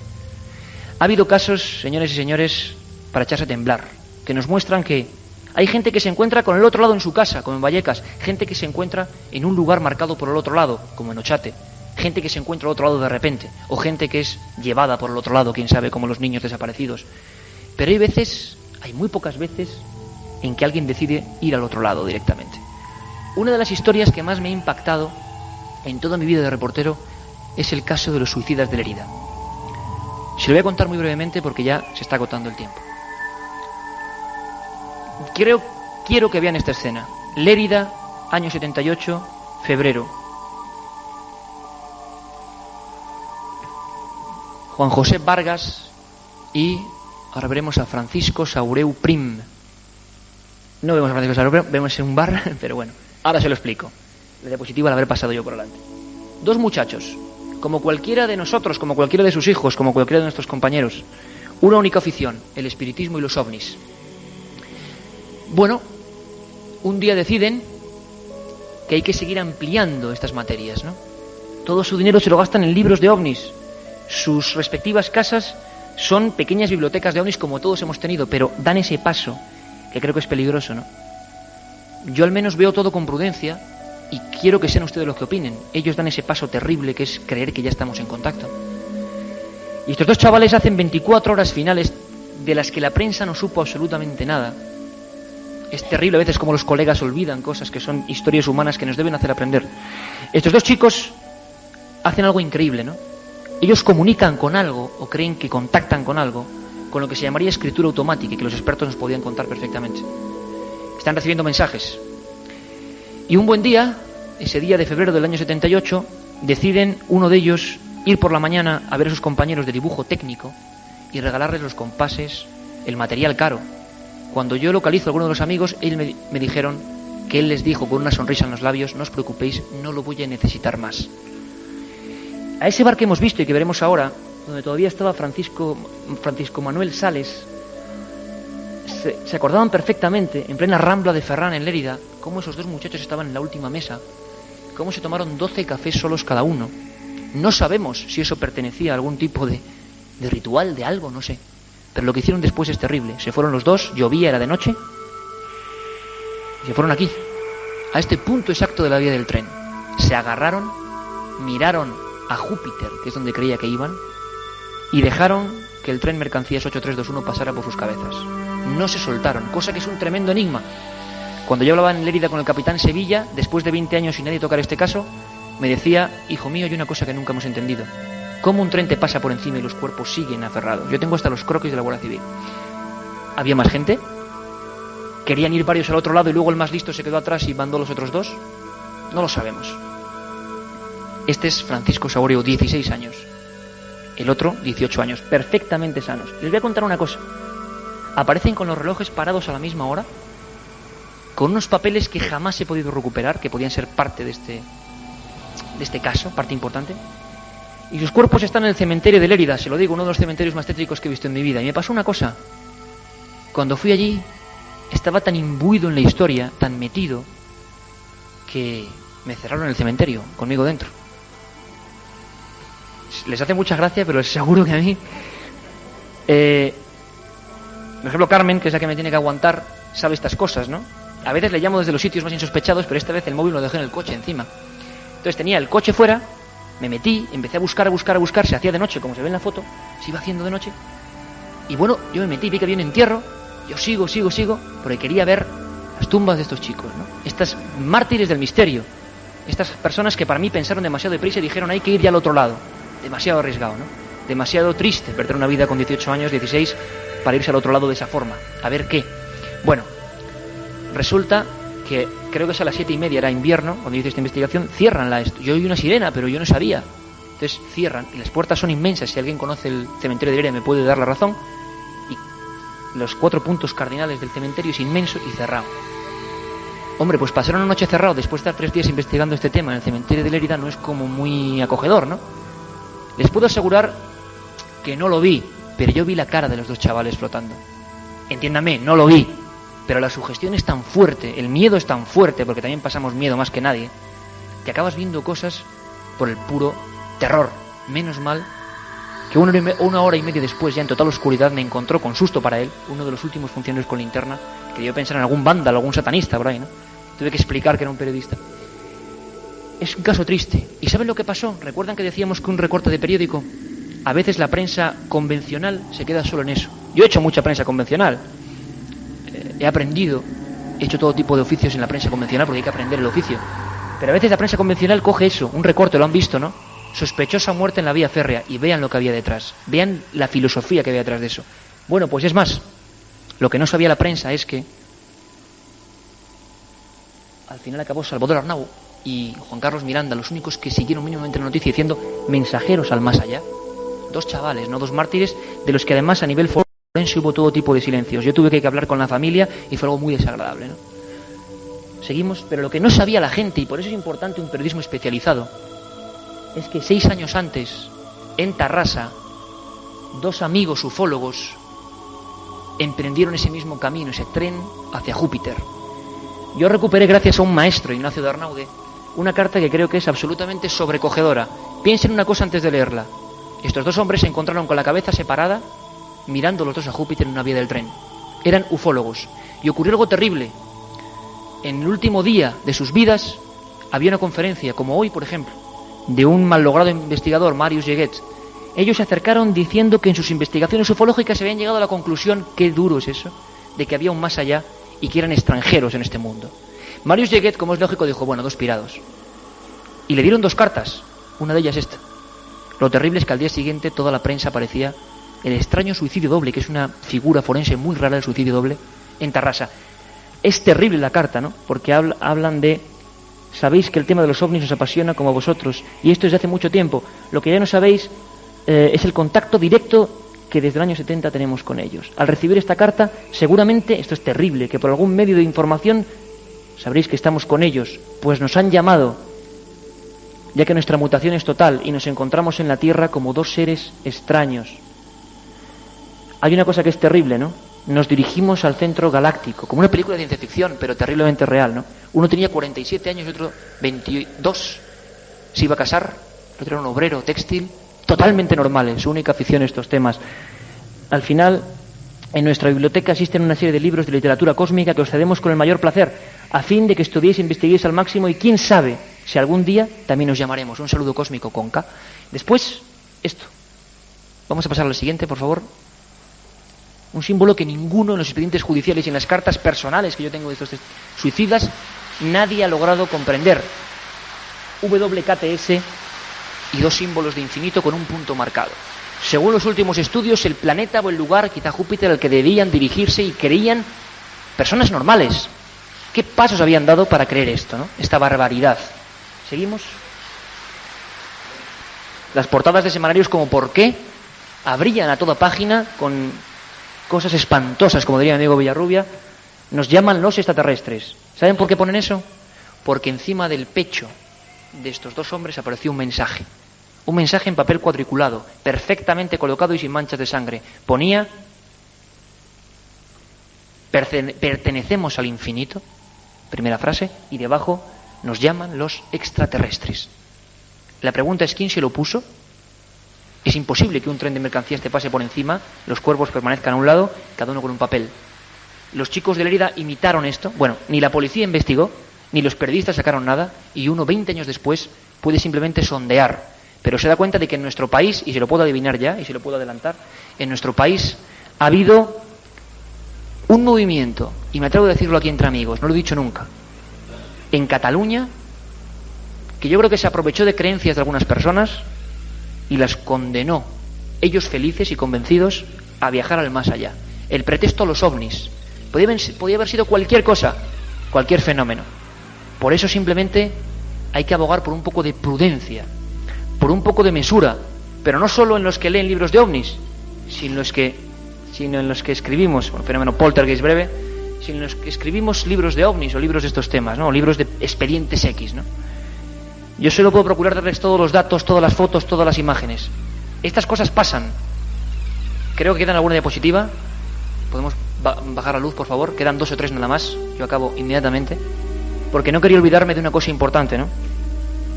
Ha habido casos, señores y señores, para echarse a temblar, que nos muestran que hay gente que se encuentra con el otro lado en su casa, como en Vallecas, gente que se encuentra en un lugar marcado por el otro lado, como en Ochate, gente que se encuentra al otro lado de repente, o gente que es llevada por el otro lado, quién sabe, como los niños desaparecidos. Pero hay veces, hay muy pocas veces, en que alguien decide ir al otro lado directamente. Una de las historias que más me ha impactado en toda mi vida de reportero es el caso de los suicidas de Lérida. Se lo voy a contar muy brevemente porque ya se está agotando el tiempo. Quiero que vean esta escena. Lérida, año 78, febrero. Juan José Vargas y ahora veremos a Francisco Saureu Prim. No vemos a Francisco Saureu Prim, vemos en un bar, pero bueno, ahora se lo explico. La diapositiva la habré pasado yo por delante. Dos muchachos, como cualquiera de nosotros, como cualquiera de sus hijos, como cualquiera de nuestros compañeros. Una única afición, el espiritismo y los ovnis. Bueno, un día deciden que hay que seguir ampliando estas materias, ¿no? Todo su dinero se lo gastan en libros de ovnis. Sus respectivas casas son pequeñas bibliotecas de ovnis como todos hemos tenido, pero dan ese paso, que creo que es peligroso, ¿no? Yo al menos veo todo con prudencia y quiero que sean ustedes los que opinen. Ellos dan ese paso terrible que es creer que ya estamos en contacto. Y estos dos chavales hacen 24 horas finales de las que la prensa no supo absolutamente nada. Es terrible a veces como los colegas olvidan cosas que son historias humanas que nos deben hacer aprender. Estos dos chicos hacen algo increíble, ¿no? Ellos comunican con algo, o creen que contactan con algo, con lo que se llamaría escritura automática, y que los expertos nos podían contar perfectamente. Están recibiendo mensajes. Y un buen día, ese día de febrero del año 78, deciden uno de ellos ir por la mañana a ver a sus compañeros de dibujo técnico y regalarles los compases, el material caro. Cuando yo localizo a alguno de los amigos, ellos me dijeron que él les dijo con una sonrisa en los labios, no os preocupéis, no lo voy a necesitar más. A ese bar que hemos visto y que veremos ahora, donde todavía estaba Francisco Manuel Sales, se acordaban perfectamente, en plena Rambla de Ferrán, en Lérida, cómo esos dos muchachos estaban en la última mesa, cómo se tomaron 12 cafés solos cada uno. No sabemos si eso pertenecía a algún tipo de ritual, de algo, no sé. Pero lo que hicieron después es terrible. Se fueron los dos, llovía, era de noche, y se fueron aquí, a este punto exacto de la vía del tren. Se agarraron, miraron a Júpiter, que es donde creía que iban, y dejaron que el tren mercancías 8321 pasara por sus cabezas. No se soltaron, cosa que es un tremendo enigma. Cuando yo hablaba en Lérida con el capitán Sevilla, después de 20 años sin nadie tocar este caso, me decía: hijo mío, hay una cosa que nunca hemos entendido. ¿Cómo un tren te pasa por encima y los cuerpos siguen aferrados? Yo tengo hasta los croquis de la Guardia Civil. ¿Había más gente? ¿Querían ir varios al otro lado y luego el más listo se quedó atrás y mandó los otros dos? No lo sabemos. Este es Francisco Saborio, 16 años. El otro, 18 años, perfectamente sanos. Les voy a contar una cosa. Aparecen con los relojes parados a la misma hora, con unos papeles que jamás he podido recuperar, que podían ser parte de este caso, parte importante. Y sus cuerpos están en el cementerio de Lérida, se lo digo, uno de los cementerios más tétricos que he visto en mi vida. Y me pasó una cosa. Cuando fui allí, estaba tan imbuido en la historia, tan metido, que me cerraron en el cementerio, conmigo dentro. Les hace mucha gracia, pero les aseguro que a mí... por ejemplo, Carmen, que es la que me tiene que aguantar, sabe estas cosas, ¿no? A veces le llamo desde los sitios más insospechados, pero esta vez el móvil lo dejé en el coche encima. Entonces tenía el coche fuera, me metí, empecé a buscar, se hacía de noche, como se ve en la foto, se iba haciendo de noche. Y bueno, yo me metí, vi que había un entierro, yo sigo, porque quería ver las tumbas de estos chicos, ¿no? Estas mártires del misterio, estas personas que para mí pensaron demasiado deprisa y dijeron: hay que ir ya al otro lado. Demasiado arriesgado, ¿no? Demasiado triste perder una vida con 18 años, 16, para irse al otro lado de esa forma. A ver qué. Bueno, resulta que creo que es a las 7:30, era invierno, cuando hice esta investigación, cierran yo oí una sirena, pero yo no sabía. Entonces cierran, y las puertas son inmensas. Si alguien conoce el cementerio de Lérida me puede dar la razón. Y los 4 puntos cardinales del cementerio es inmenso y cerrado. Hombre, pues pasar una noche cerrado después de estar 3 días investigando este tema en el cementerio de Lérida no es como muy acogedor, ¿no? Les puedo asegurar que no lo vi, pero yo vi la cara de los 2 chavales flotando. Entiéndame, no lo vi, pero la sugestión es tan fuerte, el miedo es tan fuerte, porque también pasamos miedo más que nadie, que acabas viendo cosas por el puro terror. Menos mal que 1 hora y media después, ya en total oscuridad, me encontró, con susto para él, uno de los últimos funcionarios con linterna, que yo pensar en algún vándalo, algún satanista por ahí, ¿no? Tuve que explicar que era un periodista. Es un caso triste. ¿Y saben lo que pasó? ¿Recuerdan que decíamos que un recorte de periódico, a veces la prensa convencional se queda solo en eso? Yo he hecho mucha prensa convencional. He aprendido, he hecho todo tipo de oficios en la prensa convencional porque hay que aprender el oficio. Pero a veces la prensa convencional coge eso, un recorte, lo han visto, ¿no? Sospechosa muerte en la vía férrea, y vean lo que había detrás. Vean la filosofía que había detrás de eso. Bueno, pues es más, lo que no sabía la prensa es que al final acabó Salvador Arnau y Juan Carlos Miranda, los únicos que siguieron mínimamente la noticia, diciendo mensajeros al más allá. 2 chavales, no 2 mártires, de los que además a nivel forense hubo todo tipo de silencios. Yo tuve que hablar con la familia y fue algo muy desagradable, ¿no? Seguimos, pero lo que no sabía la gente, y por eso es importante un periodismo especializado, es que 6 años antes, en Tarrasa, 2 amigos ufólogos emprendieron ese mismo camino, ese tren hacia Júpiter. Yo recuperé, gracias a un maestro, Ignacio de Arnaude, una carta que creo que es absolutamente sobrecogedora. Piensen una cosa antes de leerla. Estos 2 hombres se encontraron con la cabeza separada, mirando los 2 a Júpiter en una vía del tren. Eran ufólogos. Y ocurrió algo terrible. En el último día de sus vidas había una conferencia, como hoy, por ejemplo, de un malogrado investigador, Marius Jeguet. Ellos se acercaron diciendo que en sus investigaciones ufológicas se habían llegado a la conclusión, qué duro es eso, de que había un más allá y que eran extranjeros en este mundo. Marius Jeguet, como es lógico, dijo: bueno, 2 pirados. Y le dieron 2 cartas, una de ellas esta. Lo terrible es que al día siguiente toda la prensa aparecía el extraño suicidio doble, que es una figura forense muy rara, el suicidio doble, en Tarrasa. Es terrible la carta, ¿no? Porque hablan de: sabéis que el tema de los ovnis os apasiona como a vosotros, y esto desde hace mucho tiempo. Lo que ya no sabéis es el contacto directo que desde el año 70 tenemos con ellos. Al recibir esta carta, seguramente, esto es terrible, que por algún medio de información sabréis que estamos con ellos, pues nos han llamado, ya que nuestra mutación es total y nos encontramos en la Tierra como 2 seres extraños. Hay una cosa que es terrible, ¿no? Nos dirigimos al centro galáctico, como una película de ciencia ficción, pero terriblemente real, ¿no? Uno tenía 47 años y otro 22. Se iba a casar, el otro era un obrero textil, totalmente normales, su única afición estos temas. Al final, En nuestra biblioteca existen una serie de libros de literatura cósmica que os cedemos con el mayor placer, a fin de que estudiéis e investiguéis al máximo y quién sabe si algún día también os llamaremos. Un saludo cósmico con K. Después, esto. Vamos a pasar al siguiente, por favor. Un símbolo que ninguno en los expedientes judiciales y en las cartas personales que yo tengo de estos suicidas, nadie ha logrado comprender. WKTS y dos símbolos de infinito con un punto marcado. Según los últimos estudios, el planeta o el lugar, quizá Júpiter, al que debían dirigirse y creían personas normales. ¿Qué pasos habían dado para creer esto, ¿no? Esta barbaridad. ¿Seguimos? Las portadas de semanarios como ¿Por qué? Abrían a toda página con cosas espantosas, como diría mi amigo Villarrubia. Nos llaman los extraterrestres. ¿Saben por qué ponen eso? Porque encima del pecho de estos dos hombres apareció un mensaje. Un mensaje en papel cuadriculado, perfectamente colocado y sin manchas de sangre. Ponía: pertenecemos al infinito, primera frase, y debajo: nos llaman los extraterrestres. La pregunta es: ¿quién se lo puso? Es imposible que un tren de mercancías te pase por encima, los cuervos permanezcan a un lado, cada uno con un papel. Los chicos de Lérida imitaron esto. Bueno, ni la policía investigó, ni los periodistas sacaron nada, y uno 20 años después puede simplemente sondear. Pero se da cuenta de que en nuestro país, y se lo puedo adivinar ya, y se lo puedo adelantar, en nuestro país ha habido un movimiento, y me atrevo a decirlo aquí entre amigos, no lo he dicho nunca, en Cataluña, que yo creo que se aprovechó de creencias de algunas personas y las condenó, ellos felices y convencidos, a viajar al más allá. El pretexto: los ovnis. Podía haber sido cualquier cosa, cualquier fenómeno. Por eso simplemente hay que abogar por un poco de prudencia, por un poco de mesura, pero no solo en los que leen libros de ovnis, sino en los que escribimos, un fenómeno poltergeist breve, sino en los que escribimos libros de ovnis o libros de estos temas, ¿no? O libros de expedientes X, ¿no? Yo solo puedo procurar darles todos los datos, todas las fotos, todas las imágenes. Estas cosas pasan. Creo que quedan alguna diapositiva. ¿Podemos bajar la luz, por favor? Quedan 2 o 3 nada más. Yo acabo inmediatamente. Porque no quería olvidarme de una cosa importante, ¿no?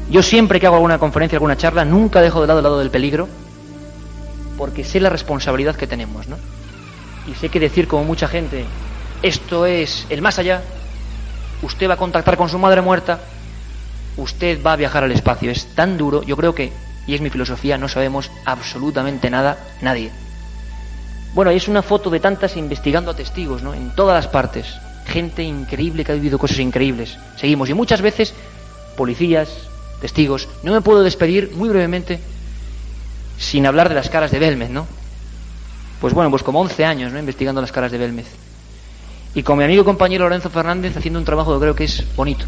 Yo siempre que hago alguna conferencia, alguna charla, nunca dejo de lado el lado del peligro, porque sé la responsabilidad que tenemos, ¿no? Y sé que decir, como mucha gente, esto es el más allá, usted va a contactar con su madre muerta, usted va a viajar al espacio, es tan duro. Yo creo que, y es mi filosofía, no sabemos absolutamente nada, nadie. Bueno, es una foto de tantas investigando a testigos, ¿no? En todas las partes. Gente increíble que ha vivido cosas increíbles. Seguimos. Y muchas veces, policías, testigos. No me puedo despedir muy brevemente sin hablar de las caras de Belmez, ¿no? Pues bueno, pues como 11 años, ¿no? Investigando las caras de Belmez. Y con mi amigo y compañero Lorenzo Fernández haciendo un trabajo que creo que es bonito.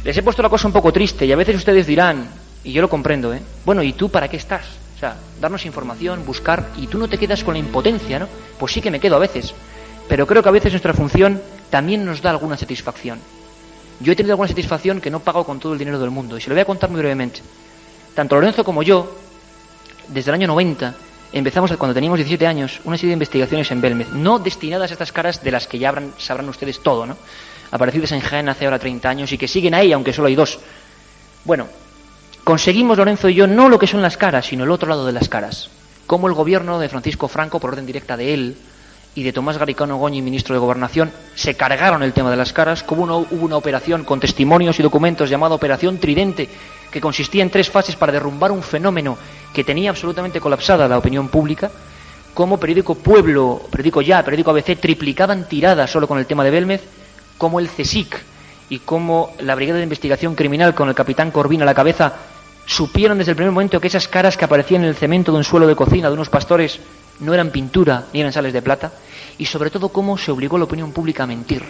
Les he puesto la cosa un poco triste y a veces ustedes dirán, y yo lo comprendo, bueno, ¿y tú para qué estás? O sea, darnos información, buscar, y tú no te quedas con la impotencia, ¿no? Pues sí que me quedo a veces, pero creo que a veces nuestra función también nos da alguna satisfacción. Yo he tenido alguna satisfacción que no pago con todo el dinero del mundo, y se lo voy a contar muy brevemente. Tanto Lorenzo como yo, desde el año 90, empezamos, cuando teníamos 17 años, una serie de investigaciones en Belmez, no destinadas a estas caras de las que ya sabrán ustedes todo, ¿no? Aparecidas en Jaén hace ahora 30 años y que siguen ahí, aunque solo hay 2. Bueno, conseguimos, Lorenzo y yo, no lo que son las caras, sino el otro lado de las caras. Cómo el gobierno de Francisco Franco, por orden directa de él, y de Tomás Garicano Goñi, ministro de Gobernación, se cargaron el tema de las caras. Hubo una operación con testimonios y documentos llamada Operación Tridente, que consistía en 3 fases para derrumbar un fenómeno que tenía absolutamente colapsada la opinión pública. Como periódico Pueblo, periódico Ya, periódico ABC triplicaban tiradas solo con el tema de Belmez, como el CSIC y como la Brigada de Investigación Criminal con el capitán Corbín a la cabeza supieron desde el primer momento que esas caras que aparecían en el cemento de un suelo de cocina de unos pastores no eran pintura ni eran sales de plata, y sobre todo cómo se obligó a la opinión pública a mentir.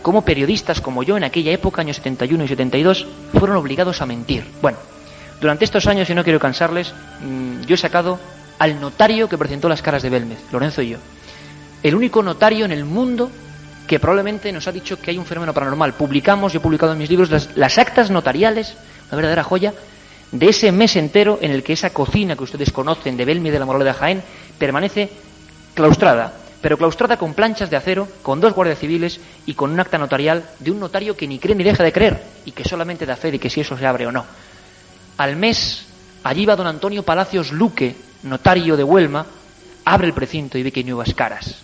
Cómo periodistas como yo en aquella época, años 71 y 72, fueron obligados a mentir. Bueno, durante estos años, y no quiero cansarles, yo he sacado al notario que presentó las caras de Belmez, Lorenzo y yo. El único notario en el mundo que probablemente nos ha dicho que hay un fenómeno paranormal. Yo he publicado en mis libros las actas notariales, una verdadera joya, de ese mes entero en el que esa cocina que ustedes conocen de Belmez de la Moraleda de Jaén permanece claustrada, pero claustrada con planchas de acero, con 2 guardias civiles y con un acta notarial de un notario que ni cree ni deja de creer y que solamente da fe de que si eso se abre o no. Al mes, allí va don Antonio Palacios Luque, notario de Huelma, abre el precinto y ve que hay nuevas caras.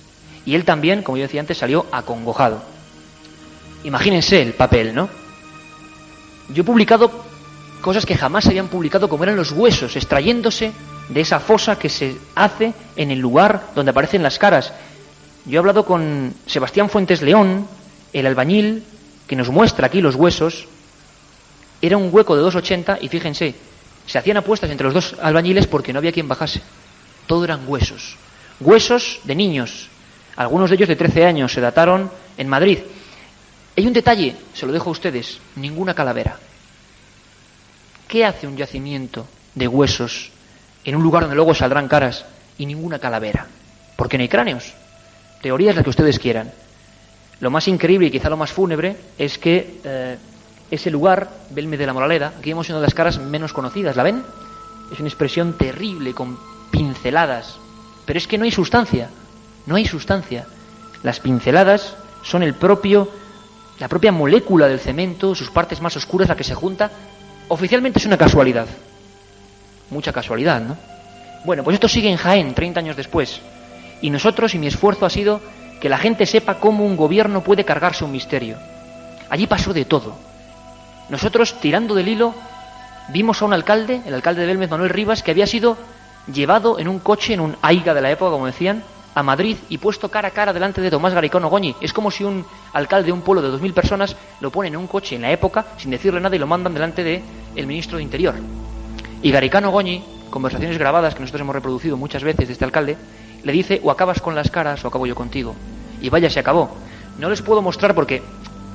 Y él también, como yo decía antes, salió acongojado. Imagínense el papel, ¿no? Yo he publicado cosas que jamás se habían publicado, como eran los huesos extrayéndose de esa fosa que se hace en el lugar donde aparecen las caras. Yo he hablado con Sebastián Fuentes León, el albañil, que nos muestra aquí los huesos. Era un hueco de 2,80 y fíjense, se hacían apuestas entre los dos albañiles porque no había quien bajase. Todo eran huesos. Huesos de niños. Algunos de ellos de 13 años se dataron en Madrid. Hay un detalle, se lo dejo a ustedes, ninguna calavera. ¿Qué hace un yacimiento de huesos en un lugar donde luego saldrán caras y ninguna calavera? Porque no hay cráneos. Teorías las que ustedes quieran. Lo más increíble y quizá lo más fúnebre es que ese lugar, Belmez de la Moraleda, aquí vemos una de las caras menos conocidas, ¿la ven? Es una expresión terrible, con pinceladas. Pero es que no hay sustancia, no hay sustancia. Las pinceladas son la propia molécula del cemento, sus partes más oscuras, la que se junta. Oficialmente es una casualidad. Mucha casualidad, ¿no? Bueno, pues esto sigue en Jaén, 30 años después. Y nosotros, y mi esfuerzo ha sido que la gente sepa cómo un gobierno puede cargarse un misterio. Allí pasó de todo. Nosotros, tirando del hilo, vimos a un alcalde, el alcalde de Belmez, Manuel Rivas, que había sido llevado en un coche, en un Aiga de la época, como decían, a Madrid y puesto cara a cara delante de Tomás Garicano Goñi. Es como si un alcalde de un pueblo de 2.000 personas lo ponen en un coche en la época, sin decirle nada, y lo mandan delante del ministro de Interior. Y Garicano Goñi, conversaciones grabadas que nosotros hemos reproducido muchas veces de este alcalde, le dice: o acabas con las caras o acabo yo contigo. Y vaya, se acabó. No les puedo mostrar porque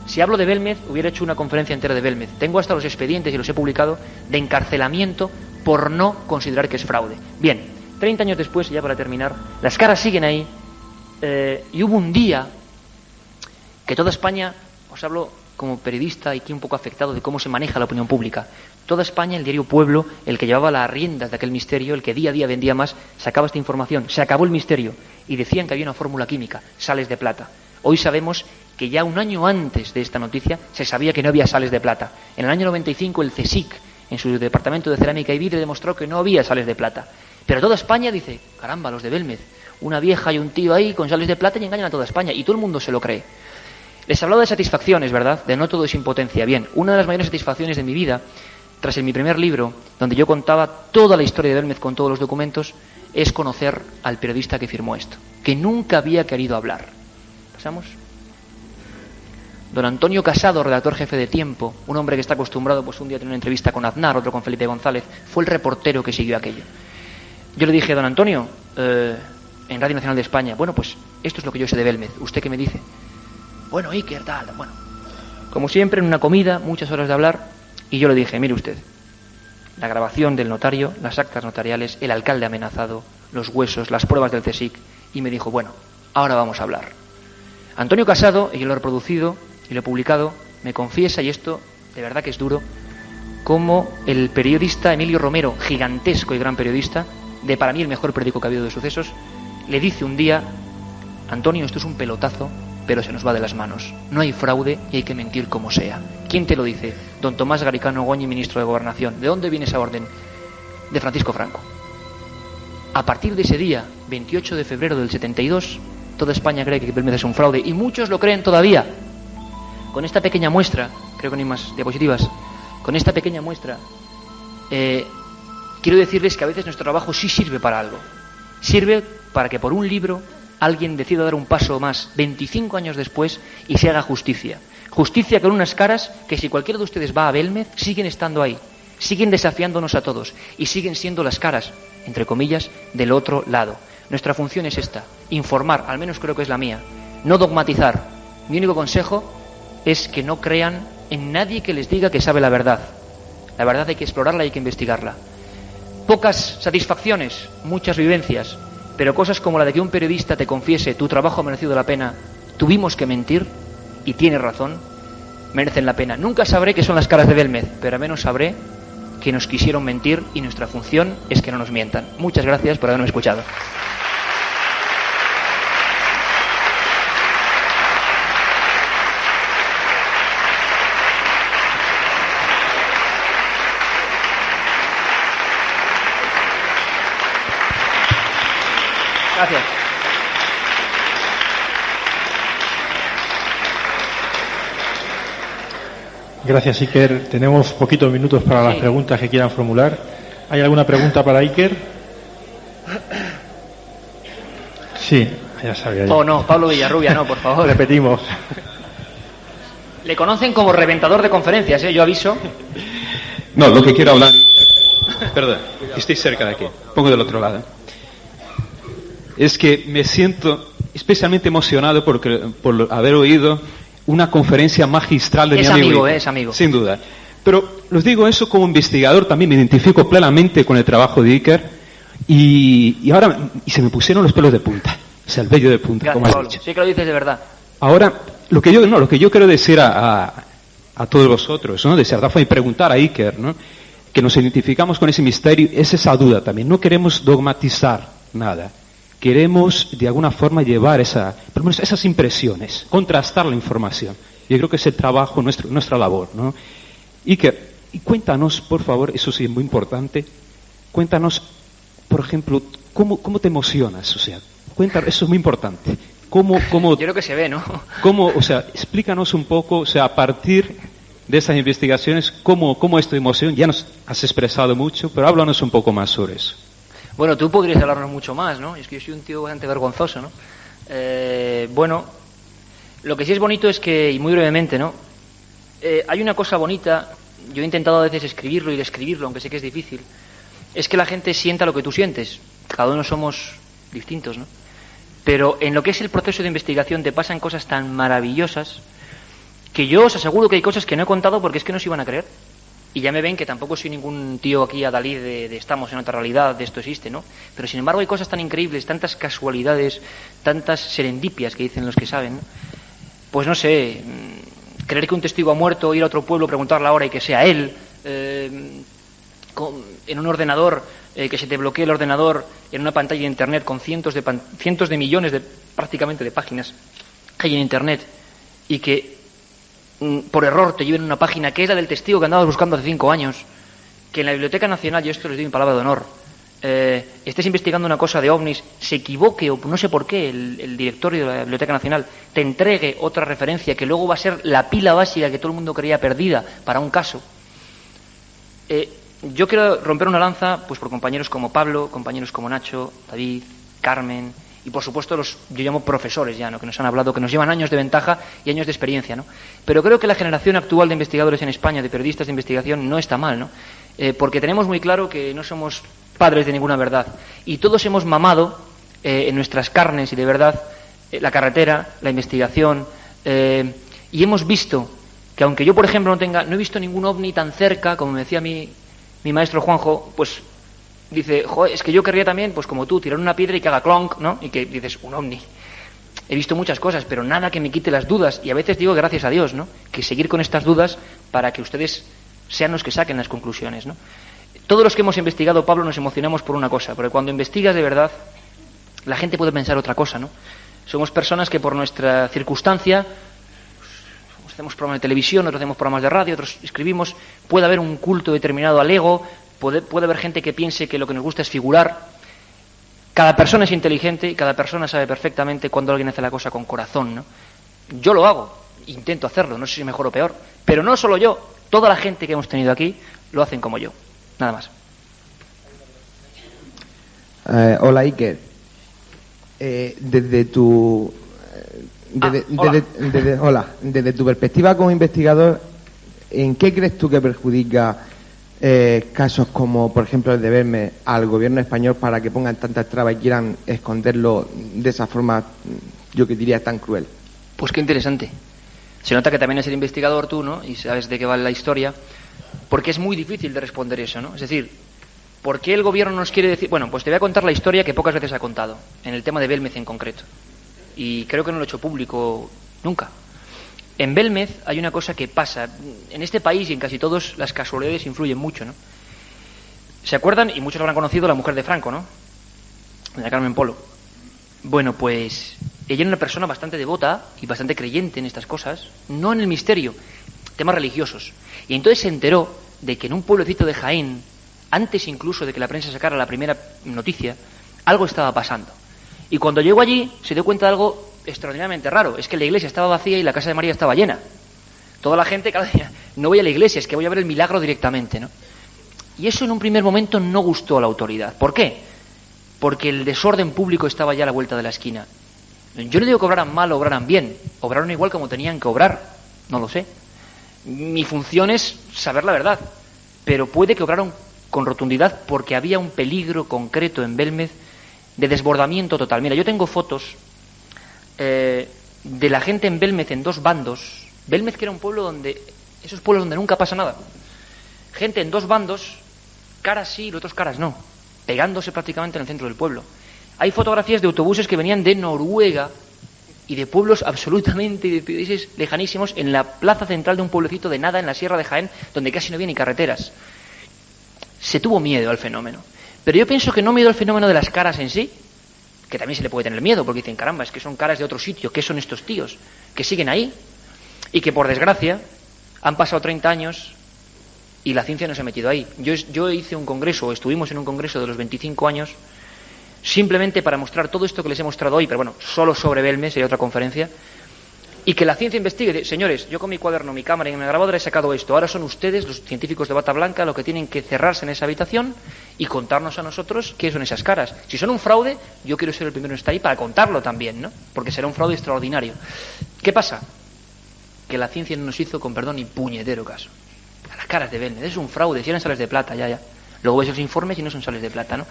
si hablo de Belmez hubiera hecho una conferencia entera de Belmez. Tengo hasta los expedientes, y los he publicado, de encarcelamiento por no considerar que es fraude. Bien, 30 años después, y ya para terminar, las caras siguen ahí, y hubo un día que toda España, os hablo como periodista y aquí un poco afectado de cómo se maneja la opinión pública, toda España, el diario Pueblo, el que llevaba las riendas de aquel misterio, el que día a día vendía más, sacaba esta información. Se acabó el misterio y decían que había una fórmula química, sales de plata. Hoy sabemos que ya un año antes de esta noticia se sabía que no había sales de plata. En el año 95 el CSIC, en su departamento de cerámica y vidrio, demostró que no había sales de plata. Pero toda España dice: caramba, los de Belmez, una vieja y un tío ahí con sales de plata, y engañan a toda España, y todo el mundo se lo cree. Les hablaba de satisfacciones, ¿verdad? De no todo es impotencia. Bien, una de las mayores satisfacciones de mi vida, tras mi primer libro, donde yo contaba toda la historia de Belmez con todos los documentos, es conocer al periodista que firmó esto, que nunca había querido hablar. ¿Pasamos? Don Antonio Casado, redactor jefe de Tiempo, un hombre que está acostumbrado, pues un día a tener una entrevista con Aznar, otro con Felipe González, fue el reportero que siguió aquello. Yo le dije: don Antonio, en Radio Nacional de España, bueno, pues esto es lo que yo sé de Belmez, ¿usted qué me dice? Bueno, Iker, tal, bueno. Como siempre, en una comida, muchas horas de hablar, y yo le dije: mire usted, la grabación del notario, las actas notariales, el alcalde amenazado, los huesos, las pruebas del CSIC, y me dijo: bueno, ahora vamos a hablar. Antonio Casado, y yo lo he reproducido y lo he publicado, me confiesa, y esto de verdad que es duro, como el periodista Emilio Romero, gigantesco y gran periodista, de para mí el mejor periódico que ha habido de sucesos, le dice un día: Antonio, esto es un pelotazo, pero se nos va de las manos. No hay fraude y hay que mentir como sea. ¿Quién te lo dice? Don Tomás Garicano Goñi, ministro de Gobernación. ¿De dónde viene esa orden? De Francisco Franco. A partir de ese día, 28 de febrero del 72, toda España cree que Belmez es un fraude, y muchos lo creen todavía. Con esta pequeña muestra, creo que no hay más diapositivas, con esta pequeña muestra, quiero decirles que a veces nuestro trabajo sí sirve para algo. Sirve para que por un libro alguien decida dar un paso más 25 años después y se haga justicia. Justicia con unas caras que, si cualquiera de ustedes va a Belmez, siguen estando ahí, siguen desafiándonos a todos y siguen siendo las caras, entre comillas, del otro lado. Nuestra función es esta: informar, al menos creo que es la mía, no dogmatizar. Mi único consejo es que no crean en nadie que les diga que sabe la verdad. La verdad hay que explorarla y hay que investigarla. Pocas satisfacciones, muchas vivencias, pero cosas como la de que un periodista te confiese: tu trabajo ha merecido la pena, tuvimos que mentir, y tiene razón, merecen la pena. Nunca sabré qué son las caras de Belmez, pero al menos sabré que nos quisieron mentir, y nuestra función es que no nos mientan. Muchas gracias por haberme escuchado. Gracias. Gracias, Iker. Tenemos poquitos minutos para las preguntas que quieran formular. ¿Hay alguna pregunta para Iker? Sí, ya sabía. Oh, no, Pablo Villarrubia, no, por favor. Repetimos. Le conocen como reventador de conferencias, ¿eh? Yo aviso. No, lo que quiero hablar... Perdón, estoy cerca de aquí. Pongo del otro lado. Es que me siento especialmente emocionado por haber oído una conferencia magistral de mi amigo. Es amigo. Sin duda. Pero los digo eso como investigador, también me identifico plenamente con el trabajo de Iker y ahora se me pusieron los pelos de punta. O sea, el vello de punta, Gracias, como has Pablo. dicho. Sí que lo dices de verdad. Ahora, lo que yo quiero decir a todos vosotros, ¿no? De cierta forma, y preguntar a Iker, ¿no? Que nos identificamos con ese misterio, es esa duda también. No queremos dogmatizar nada. Queremos, de alguna forma, llevar por lo menos esas impresiones, contrastar la información. Yo creo que es el trabajo, nuestra labor, ¿no? Iker, y cuéntanos, por favor, eso sí es muy importante, cuéntanos, por ejemplo, cómo te emocionas, o sea, cuéntanos, eso es muy importante. Yo creo que se ve, ¿no? O sea, explícanos un poco, o sea, a partir de esas investigaciones, cómo es tu emoción. Ya nos has expresado mucho, pero háblanos un poco más sobre eso. Bueno, tú podrías hablarnos mucho más, ¿no? Es que yo soy un tío bastante vergonzoso, ¿no? Bueno, lo que sí es bonito es que, y muy brevemente, ¿no? Hay una cosa bonita, yo he intentado a veces escribirlo y describirlo, aunque sé que es difícil, es que la gente sienta lo que tú sientes. Cada uno somos distintos, ¿no? Pero en lo que es el proceso de investigación te pasan cosas tan maravillosas que yo os aseguro que hay cosas que no he contado porque es que no se iban a creer. Y ya me ven que tampoco soy ningún tío aquí adalid de estamos en otra realidad, de esto existe, ¿no? Pero sin embargo hay cosas tan increíbles, tantas casualidades, tantas serendipias que dicen los que saben, ¿no? Pues no sé, creer que un testigo ha muerto, ir a otro pueblo, preguntar la hora y que sea él, en un ordenador, que se te bloquee el ordenador en una pantalla de internet con cientos de millones prácticamente de páginas que hay en internet y que por error te lleven a una página que es la del testigo que andabas buscando hace 5 años, que en la Biblioteca Nacional, yo esto les doy mi palabra de honor, estés investigando una cosa de ovnis, se equivoque o no sé por qué el directorio de la Biblioteca Nacional te entregue otra referencia que luego va a ser la pila básica que todo el mundo creía perdida para un caso. Yo quiero romper una lanza pues por compañeros como Pablo, compañeros como Nacho, David, Carmen y por supuesto yo llamo profesores ya, ¿no? Que nos han hablado, que nos llevan años de ventaja y años de experiencia, ¿no? Pero creo que la generación actual de investigadores en España, de periodistas de investigación, no está mal, ¿no? Porque tenemos muy claro que no somos padres de ninguna verdad y todos hemos mamado en nuestras carnes y de verdad la carretera, la investigación y hemos visto que aunque yo por ejemplo no he visto ningún ovni tan cerca como me decía mi maestro Juanjo, pues dice, joder, es que yo querría también, pues como tú, tirar una piedra y que haga clonk, ¿no? Y que dices, un ovni. He visto muchas cosas, pero nada que me quite las dudas. Y a veces digo gracias a Dios, ¿no? Que seguir con estas dudas para que ustedes sean los que saquen las conclusiones, ¿no? Todos los que hemos investigado, Pablo, nos emocionamos por una cosa, porque cuando investigas de verdad, la gente puede pensar otra cosa, ¿no? Somos personas que por nuestra circunstancia, pues, hacemos programas de televisión, otros hacemos programas de radio, otros escribimos, puede haber un culto determinado al ego, puede haber gente que piense que lo que nos gusta es figurar. Cada persona es inteligente y cada persona sabe perfectamente cuando alguien hace la cosa con corazón, ¿no? Yo lo hago, intento hacerlo, no sé si es mejor o peor, pero no solo yo, toda la gente que hemos tenido aquí lo hacen como yo, nada más. Hola, Iker. Desde tu perspectiva como investigador, ¿en qué crees tú que perjudica casos como, por ejemplo, el de Belmez al gobierno español para que pongan tantas trabas y quieran esconderlo de esa forma, yo que diría, tan cruel? Pues qué interesante. Se nota que también eres el investigador tú, ¿no? Y sabes de qué va la historia, porque es muy difícil de responder eso, ¿no? Es decir, ¿por qué el gobierno nos quiere decir...? Bueno, pues te voy a contar la historia que pocas veces ha contado, en el tema de Belmez en concreto. Y creo que no lo he hecho público nunca. En Belmez hay una cosa que pasa. En este país y en casi todos las casualidades influyen mucho, ¿no? ¿Se acuerdan? Y muchos lo habrán conocido, la mujer de Franco, ¿no? Doña Carmen Polo. Bueno, pues ella era una persona bastante devota y bastante creyente en estas cosas, no en el misterio, temas religiosos. Y entonces se enteró de que en un pueblecito de Jaén, antes incluso de que la prensa sacara la primera noticia, algo estaba pasando. Y cuando llegó allí se dio cuenta de algo extraordinariamente raro. Es que la iglesia estaba vacía y la casa de María estaba llena. Toda la gente, claro, no voy a la iglesia, es que voy a ver el milagro directamente, ¿no? Y eso en un primer momento no gustó a la autoridad. ¿Por qué? Porque el desorden público estaba ya a la vuelta de la esquina. Yo no digo que obraran mal o obraran bien. Obraron igual como tenían que obrar. No lo sé. Mi función es saber la verdad. Pero puede que obraron con rotundidad porque había un peligro concreto en Belmez de desbordamiento total. Mira, yo tengo fotos de la gente en Belmez en dos bandos. Belmez, que era un pueblo donde... Esos pueblos donde nunca pasa nada. Gente en dos bandos, caras sí y otros caras no. Pegándose prácticamente en el centro del pueblo. Hay fotografías de autobuses que venían de Noruega y de pueblos absolutamente de países lejanísimos en la plaza central de un pueblecito de nada en la Sierra de Jaén, donde casi no había ni carreteras. Se tuvo miedo al fenómeno. Pero yo pienso que no miedo al fenómeno de las caras en sí, que también se le puede tener miedo, porque dicen, caramba, es que son caras de otro sitio, ¿qué son estos tíos? Que siguen ahí y que, por desgracia, han pasado 30 años y la ciencia no se ha metido ahí. Yo hice un congreso, estuvimos en un congreso de los 25 años, simplemente para mostrar todo esto que les he mostrado hoy, pero bueno, solo sobre Belmez, sería otra conferencia, y que la ciencia investigue. Señores, yo con mi cuaderno, mi cámara y mi grabadora he sacado esto. Ahora son ustedes, los científicos de bata blanca, los que tienen que cerrarse en esa habitación y contarnos a nosotros qué son esas caras. Si son un fraude, yo quiero ser el primero en estar ahí para contarlo también, ¿no? Porque será un fraude extraordinario. ¿Qué pasa? Que la ciencia no nos hizo, con perdón, ni puñetero caso. A las caras de Belmez, es un fraude, si eran sales de plata, ya. Luego ves esos informes y no son sales de plata, ¿no?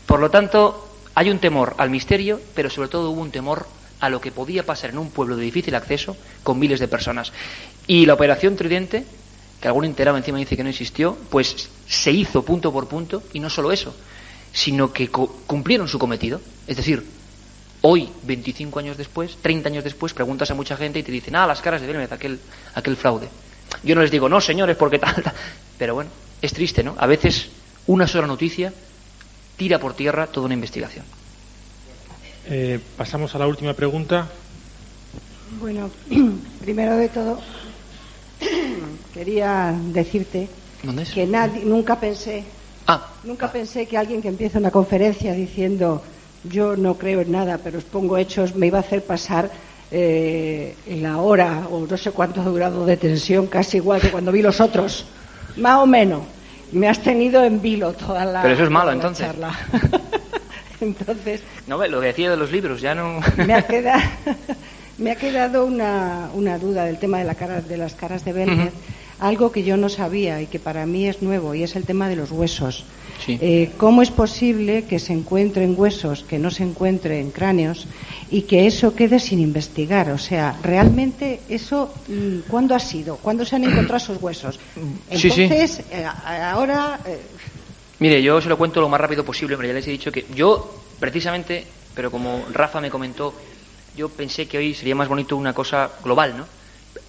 Por lo tanto, hay un temor al misterio, pero sobre todo hubo un temor a lo que podía pasar en un pueblo de difícil acceso con miles de personas. Y la operación Tridente, que algún enterado encima dice que no existió, pues se hizo punto por punto, y no solo eso, sino que cumplieron su cometido. Es decir, hoy, 25 años después, 30 años después, preguntas a mucha gente y te dicen, las caras de Belmez, aquel fraude. Yo no les digo, no señores, porque tal. Pero bueno, es triste, ¿no? A veces una sola noticia tira por tierra toda una investigación. Pasamos a la última pregunta. Bueno, primero de todo, quería decirte que nunca pensé que alguien que empieza una conferencia diciendo yo no creo en nada, pero os pongo hechos, me iba a hacer pasar la hora o no sé cuánto ha durado de tensión, casi igual que cuando vi los otros, más o menos. Me has tenido en vilo toda la Pero eso es malo, entonces. Charla. Entonces, no, lo que decía de los libros, ya no. me ha quedado una duda del tema de las caras de Belmez, algo que yo no sabía y que para mí es nuevo, y es el tema de los huesos. Sí. ¿Cómo es posible que se encuentren huesos que no se encuentren cráneos y que eso quede sin investigar? O sea, realmente eso, ¿cuándo ha sido? ¿Cuándo se han encontrado esos huesos? Entonces, sí. Ahora... Mire, yo se lo cuento lo más rápido posible, pero ya les he dicho que yo, precisamente, pero como Rafa me comentó, yo pensé que hoy sería más bonito una cosa global, ¿no?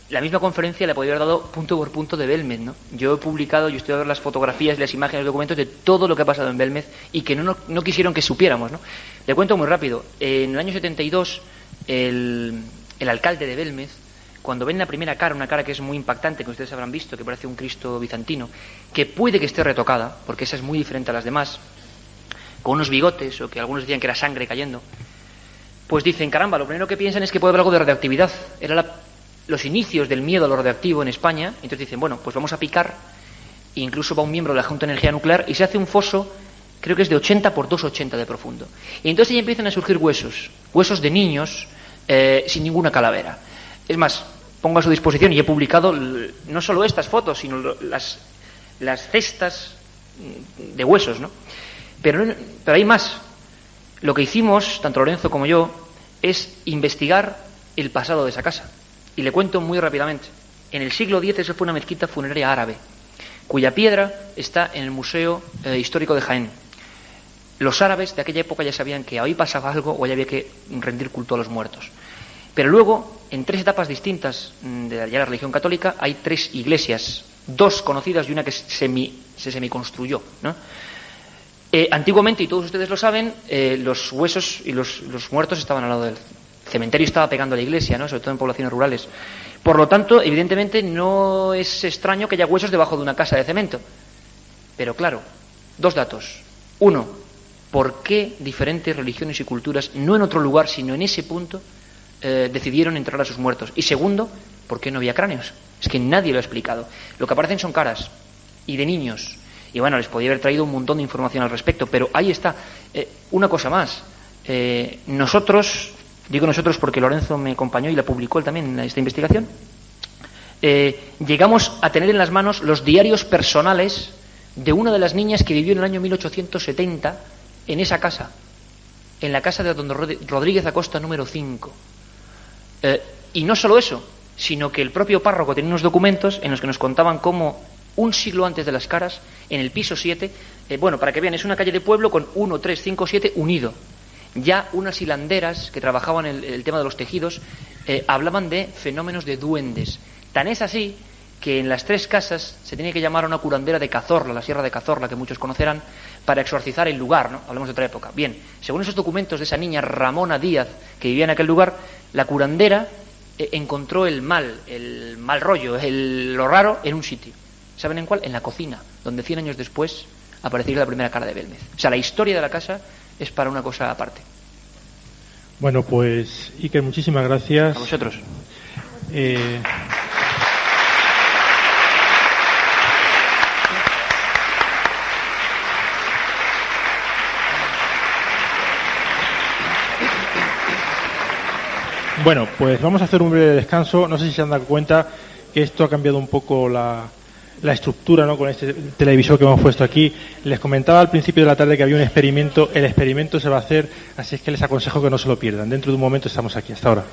La misma conferencia le podría haber dado punto por punto de Belmez, ¿no? Yo he publicado, yo estoy a ver las fotografías, las imágenes, los documentos de todo lo que ha pasado en Belmez y que no quisieron que supiéramos, ¿no? Le cuento muy rápido. En el año 72, el alcalde de Belmez, cuando ven la primera cara, una cara que es muy impactante, que ustedes habrán visto, que parece un Cristo bizantino, que puede que esté retocada, porque esa es muy diferente a las demás, con unos bigotes, o que algunos decían que era sangre cayendo, pues dicen, caramba, lo primero que piensan es que puede haber algo de radioactividad. Era los inicios del miedo a lo radioactivo en España. Entonces dicen, bueno, pues vamos a picar, e incluso va un miembro de la Junta de Energía Nuclear y se hace un foso, creo que es de 80 por 2,80 de profundo. Y entonces ya empiezan a surgir huesos de niños sin ninguna calavera. Es más, pongo a su disposición, y he publicado no solo estas fotos, sino las cestas de huesos, ¿no? Pero hay más. Lo que hicimos, tanto Lorenzo como yo, es investigar el pasado de esa casa. Y le cuento muy rápidamente. En el siglo X eso fue una mezquita funeraria árabe, cuya piedra está en el Museo Histórico de Jaén. Los árabes de aquella época ya sabían que ahí pasaba algo o ahí había que rendir culto a los muertos. Pero luego, en 3 etapas distintas de la religión católica, hay 3 iglesias, 2 conocidas y una que se semiconstruyó, ¿no? Antiguamente, y todos ustedes lo saben, los huesos y los muertos estaban al lado del cementerio, estaba pegando a la iglesia, ¿no? Sobre todo en poblaciones rurales. Por lo tanto, evidentemente no es extraño que haya huesos debajo de una casa de cemento. Pero claro, 2 datos. 1, por qué diferentes religiones y culturas, no en otro lugar, sino en ese punto, decidieron enterrar a sus muertos. Y segundo, ¿por qué no había cráneos? Es que nadie lo ha explicado. Lo que aparecen son caras, y de niños. Y bueno, les podía haber traído un montón de información al respecto, pero ahí está. Una cosa más. Nosotros, digo nosotros porque Lorenzo me acompañó y la publicó él también en esta investigación, llegamos a tener en las manos los diarios personales de una de las niñas que vivió en el año 1870 en esa casa, en la casa de don Rodríguez Acosta número 5. Y no solo eso, sino que el propio párroco tenía unos documentos en los que nos contaban cómo un siglo antes de las caras, en el piso 7, bueno, para que vean, es una calle de pueblo con 1, 3, 5, 7 unido. Ya unas hilanderas que trabajaban el tema de los tejidos hablaban de fenómenos de duendes. Tan es así que en las 3 casas se tenía que llamar a una curandera de Cazorla, la Sierra de Cazorla, que muchos conocerán, para exorcizar el lugar, ¿no? Hablamos de otra época. Bien, según esos documentos de esa niña Ramona Díaz, que vivía en aquel lugar, la curandera encontró el mal rollo, lo raro, en un sitio. ¿Saben en cuál? En la cocina, donde 100 años después aparecería la primera cara de Belmez. O sea, la historia de la casa es para una cosa aparte. Bueno, pues, Iker, muchísimas gracias. A vosotros. Bueno, pues vamos a hacer un breve descanso. No sé si se han dado cuenta que esto ha cambiado un poco la estructura, ¿no?, con este televisor que hemos puesto aquí. Les comentaba al principio de la tarde que había un experimento. El experimento se va a hacer, así es que les aconsejo que no se lo pierdan. Dentro de un momento estamos aquí. Hasta ahora.